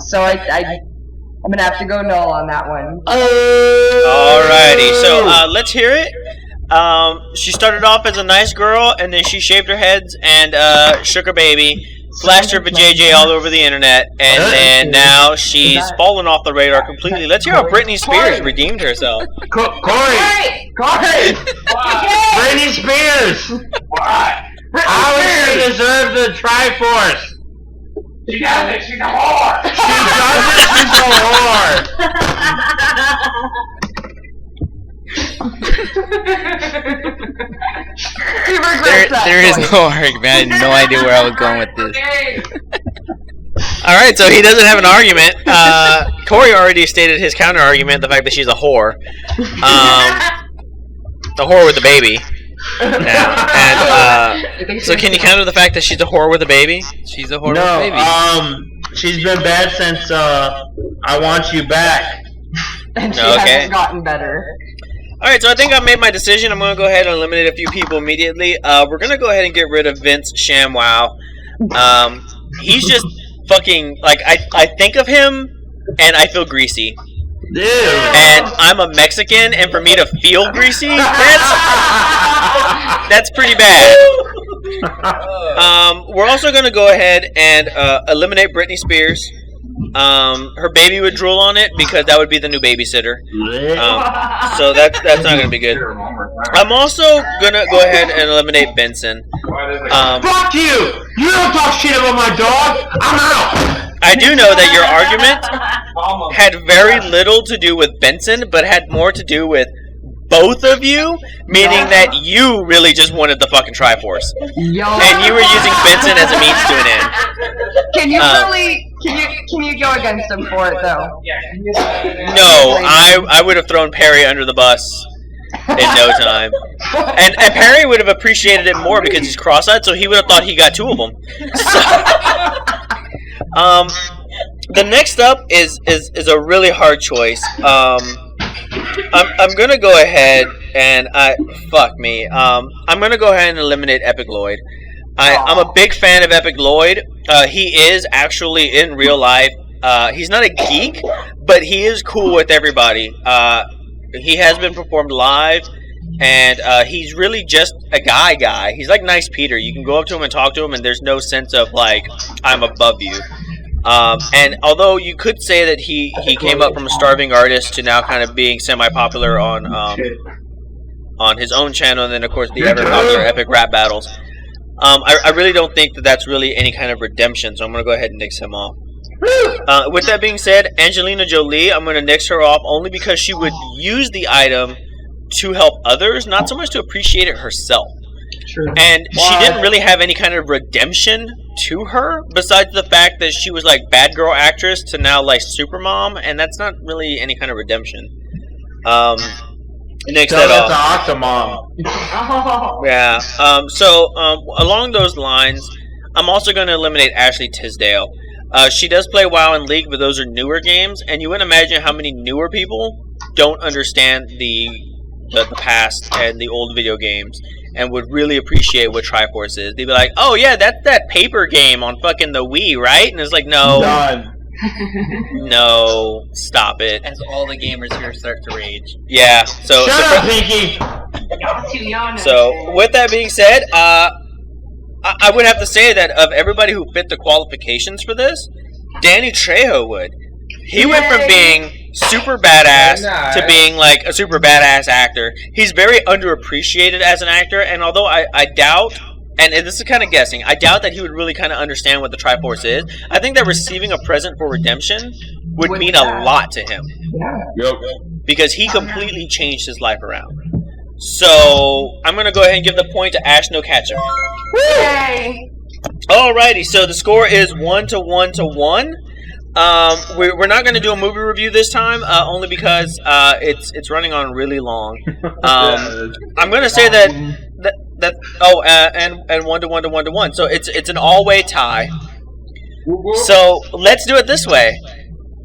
So I'm gonna have to go null on that one. Alrighty, so let's hear it. She started off as a nice girl, and then she shaved her heads and shook her baby, flashed her vajayjay all over the internet, and then now she's fallen off the radar completely. Let's hear how Britney Spears redeemed herself. Corey! Britney Spears! What? How does she deserve the Triforce? She does it, she's a whore! She doesn't, she's a whore! There is no argument. I had no idea where I was going with this. Alright, so he doesn't have an argument. Corey already stated his counter argument, the fact that she's a whore. The whore with the baby. And so can you counter the fact that she's a whore with a baby? She's a whore with a baby. She's been bad since I Want You Back. And she hasn't gotten better. Alright, so I think I've made my decision. I'm going to go ahead and eliminate a few people immediately. We're going to go ahead and get rid of Vince ShamWow. He's just fucking, like, I think of him, and I feel greasy. Dude. And I'm a Mexican, and for me to feel greasy, that's pretty bad. We're also going to go ahead and eliminate Britney Spears. Her baby would drool on it because that would be the new babysitter. So that's not gonna be good. I'm also gonna go ahead and eliminate Benson. Fuck you! You don't talk shit about my dog! I'm out! I do know that your argument had very little to do with Benson, but had more to do with both of you, meaning that you really just wanted the fucking Triforce. And you were using Benson as a means to an end. Can you can you go against him for it though? No, I would have thrown Perry under the bus in no time. And Perry would have appreciated it more because he's cross-eyed, so he would have thought he got two of them. So, the next up is a really hard choice. I'm gonna go ahead and fuck me. I'm gonna go ahead and eliminate Epic Lloyd. I'm a big fan of Epic Lloyd. He is actually in real life. He's not a geek, but he is cool with everybody. He has been performed live. and he's really just a guy. He's like Nice Peter. You can go up to him and talk to him, and there's no sense of like I'm above you. And although you could say that he came up from a starving artist to now kind of being semi-popular on his own channel, and then of course the ever popular epic rap battles. I really don't think that that's really any kind of redemption, so I'm gonna go ahead and nix him off. With that being said, Angelina Jolie, I'm gonna nix her off only because she would use the item to help others, not so much to appreciate it herself. Sure. And she didn't really have any kind of redemption to her, besides the fact that she was like bad girl actress to now like super mom, and that's not really any kind of redemption. Nix that off. That's Octomom. Oh. Yeah. So along those lines, I'm also going to eliminate Ashley Tisdale. She does play WoW and League, but those are newer games, and you wouldn't imagine how many newer people don't understand the past and the old video games and would really appreciate what Triforce is. They'd be like, "Oh yeah, that's that paper game on fucking the Wii, right?" And it's like, no, Done. no, stop it. As all the gamers here start to rage. Yeah. So Shut up, Pinky. Y'all too young. So with that being said, I would have to say that of everybody who fit the qualifications for this, Danny Trejo would. He went from being super badass to being like a super badass actor. He's very underappreciated as an actor, and although I doubt, and this is kind of guessing, I doubt that he would really kind of understand what the Triforce is. I think that receiving a present for redemption would mean a lot to him. Yeah. Because he completely changed his life around. So, I'm going to go ahead and give the point to Ash No-Catch'em. Yay! Alrighty, so the score is 1-1. We're not going to do a movie review this time, only because it's running on really long. I'm going to say that and 1-1. So it's an all-way tie. So let's do it this way.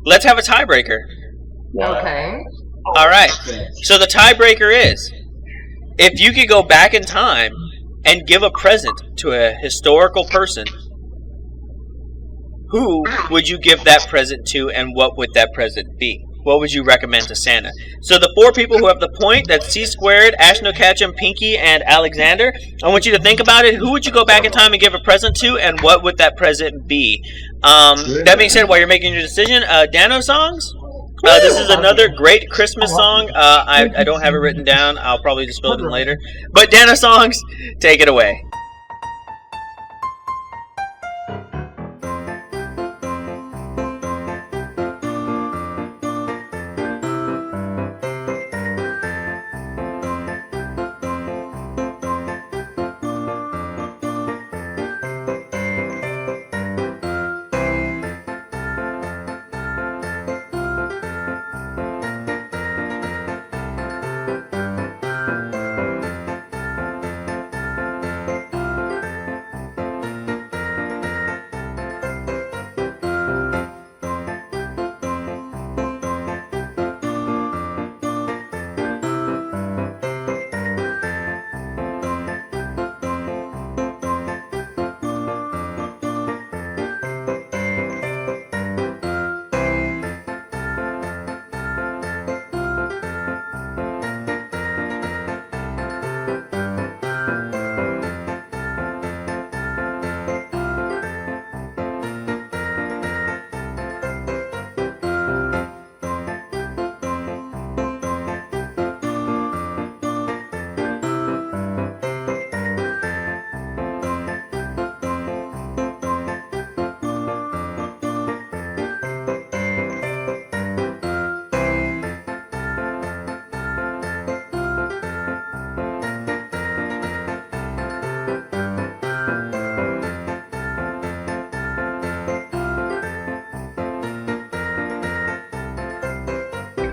Let's have a tiebreaker. Okay. All right. So the tiebreaker is, if you could go back in time and give a present to a historical person, who would you give that present to, and what would that present be? What would you recommend to Santa? So the four people who have the point, that's C Squared, Ash No-Catch'em, Pinky, and Alexander. I want you to think about it. Who would you go back in time and give a present to, and what would that present be? That being said, while you're making your decision, Dano songs. This is another great Christmas song. I don't have it written down. I'll probably just fill it in later. But Dano songs, take it away.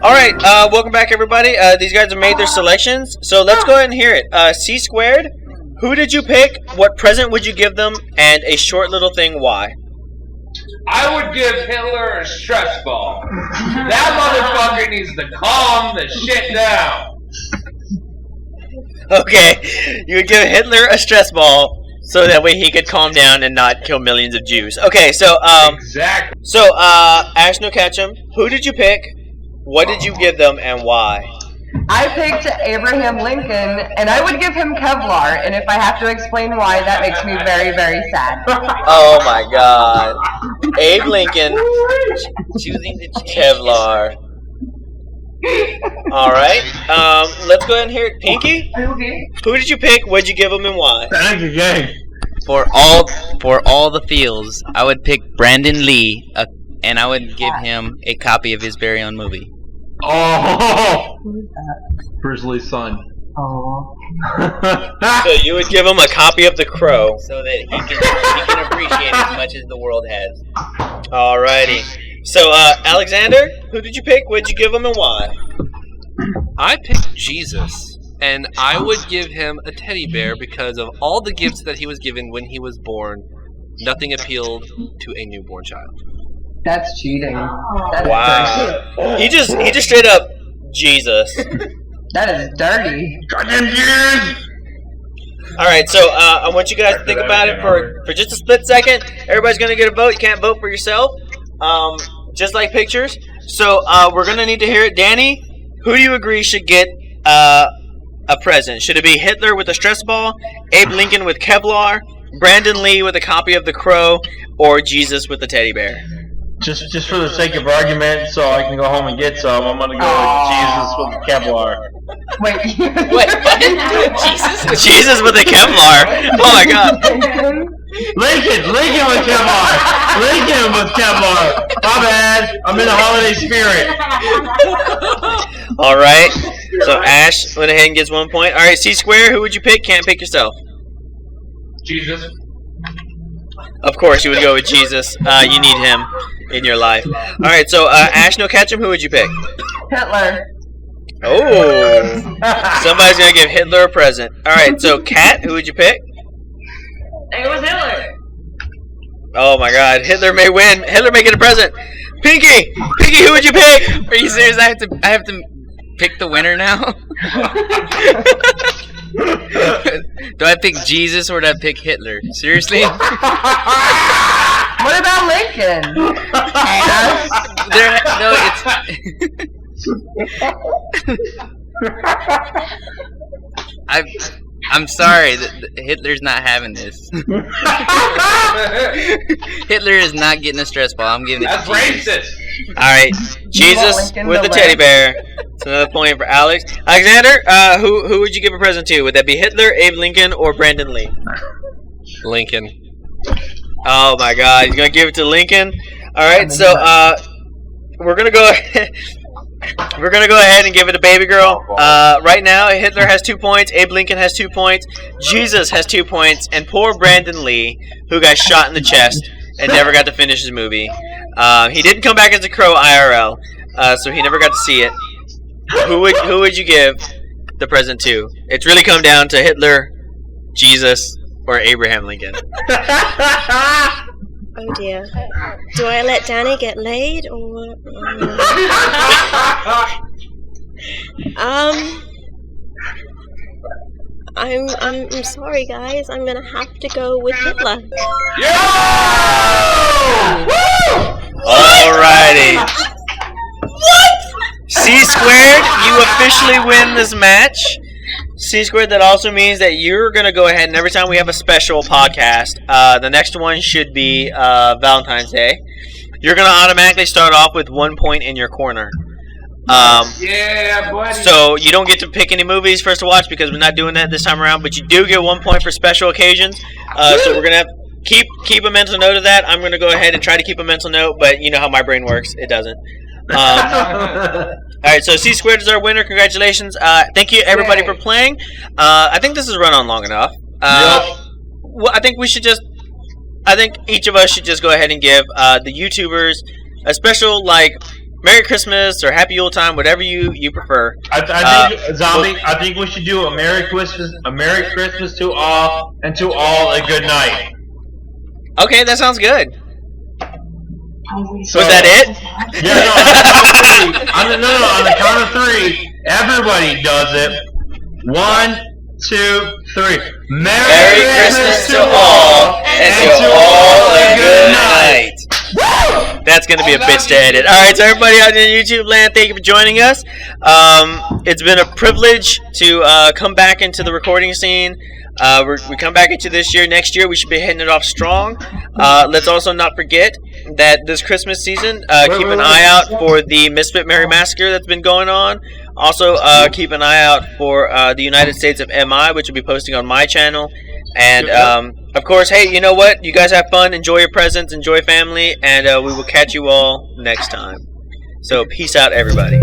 Alright, welcome back everybody. These guys have made their selections, so let's go ahead and hear it. C Squared, who did you pick, what present would you give them, and a short little thing why? I would give Hitler a stress ball. That motherfucker needs to calm the shit down. Okay, you would give Hitler a stress ball, so that way he could calm down and not kill millions of Jews. Okay, so, Exactly. So, Ash No-Catch'em, who did you pick? What did you give them, and why? I picked Abraham Lincoln, and I would give him Kevlar, and if I have to explain why, that makes me very, very sad. Oh my god. Abe Lincoln, Choosing to change. Kevlar. Alright, let's go ahead and hear it. Pinky? Who did you pick, what'd you give him, and why? Thank you, gang. For all the feels, I would pick Brandon Lee, and I would give him a copy of his very own movie. Oh! Bruce Lee's son. Oh. So you would give him a copy of The Crow. So that he can appreciate as much as the world has. Alrighty. So, Alexander, who did you pick, what'd you give him, and why? I picked Jesus, and I would give him a teddy bear because of all the gifts that he was given when he was born. Nothing appealed to a newborn child. That's cheating. That is Wow. He just straight up Jesus. dirty. That is dirty. Goddamn years! Alright, so I want you guys to think about it for just a split second. Everybody's gonna get a vote. You can't vote for yourself. Just like pictures. So we're gonna need to hear it. Danny, who do you agree should get a present? Should it be Hitler with a stress ball, Abe Lincoln with Kevlar, Brandon Lee with a copy of The Crow, or Jesus with a teddy bear? Just for the sake of argument, so I can go home and get some, I'm gonna go with Jesus with the Kevlar. Wait. Wait, what? Jesus with a Kevlar. Oh my god. Lincoln with Kevlar. Lincoln with Kevlar. My bad. I'm in the holiday spirit. Alright. So Ash went ahead and gets 1 point. Alright, C Square, who would you pick? Can't pick yourself. Jesus. Of course you would go with Jesus. You need him in your life. Alright, so Ash No-Catch'em, who would you pick? Hitler. Oh. Somebody's gonna give Hitler a present. Alright, so Kat, who would you pick? It was Hitler. Oh my god, Hitler may win. Hitler may get a present. Pinky, who would you pick? Are you serious? I have to pick the winner now? Do I pick Jesus or do I pick Hitler? Seriously? What about Lincoln? I'm sorry, Hitler's not having this. Hitler is not getting a stress ball. I'm giving it That's to Jesus. racist. Alright, Jesus Lincoln with the the teddy leg. bear. It's another point for Alex. Alexander, who would you give a present to? Would that be Hitler, Abe Lincoln, or Brandon Lee? Lincoln. Oh my god, he's gonna give it to Lincoln. Alright, so we're gonna go we're gonna go ahead and give it to Baby Girl. Right now Hitler has 2 points, Abe Lincoln has 2 points, Jesus has 2 points, and poor Brandon Lee, who got shot in the chest and never got to finish his movie. He didn't come back as a crow IRL, so he never got to see it. Who would you give the present to? It's really come down to Hitler, Jesus, or Abraham Lincoln. Oh dear. Do I let Danny get laid or? I'm sorry guys. I'm gonna have to go with Hitler. Alrighty. What? C squared, you officially win this match. C squared, that also means that you're going to go ahead and every time we have a special podcast, the next one should be Valentine's Day, you're going to automatically start off with 1 point in your corner. Yeah, buddy. So you don't get to pick any movies for us to watch because we're not doing that this time around, but you do get 1 point for special occasions. So we're going to have keep a mental note of that. I'm going to go ahead and try to keep a mental note, but you know how my brain works. It doesn't. Alright, so C squared is our winner. Congratulations. Thank you everybody for playing. I think this has run on long enough. Well, I think each of us should just go ahead and give the YouTubers a special, like, Merry Christmas or Happy Yuletime, whatever you prefer. I think Zombie. I think we should do a Merry Christmas to all, and to all a good night. Okay, that sounds good. So, Was that it? Yeah, on the count of 3, everybody does it. 1, 2, 3. Merry Christmas to all, and to all a good night. That's That's going to be a bitch to edit. Alright, so everybody out in YouTube land, thank you for joining us. It's been a privilege to come back into the recording scene. We come back into this year. Next year, we should be hitting it off strong. Let's also not forget that this Christmas season, keep an eye out for the Misfit Merry Massacre that's been going on. Also, keep an eye out for the United States of MI, which will be posting on my channel. And, of course, hey, you know what? You guys have fun. Enjoy your presents. Enjoy family. And we will catch you all next time. So, peace out, everybody.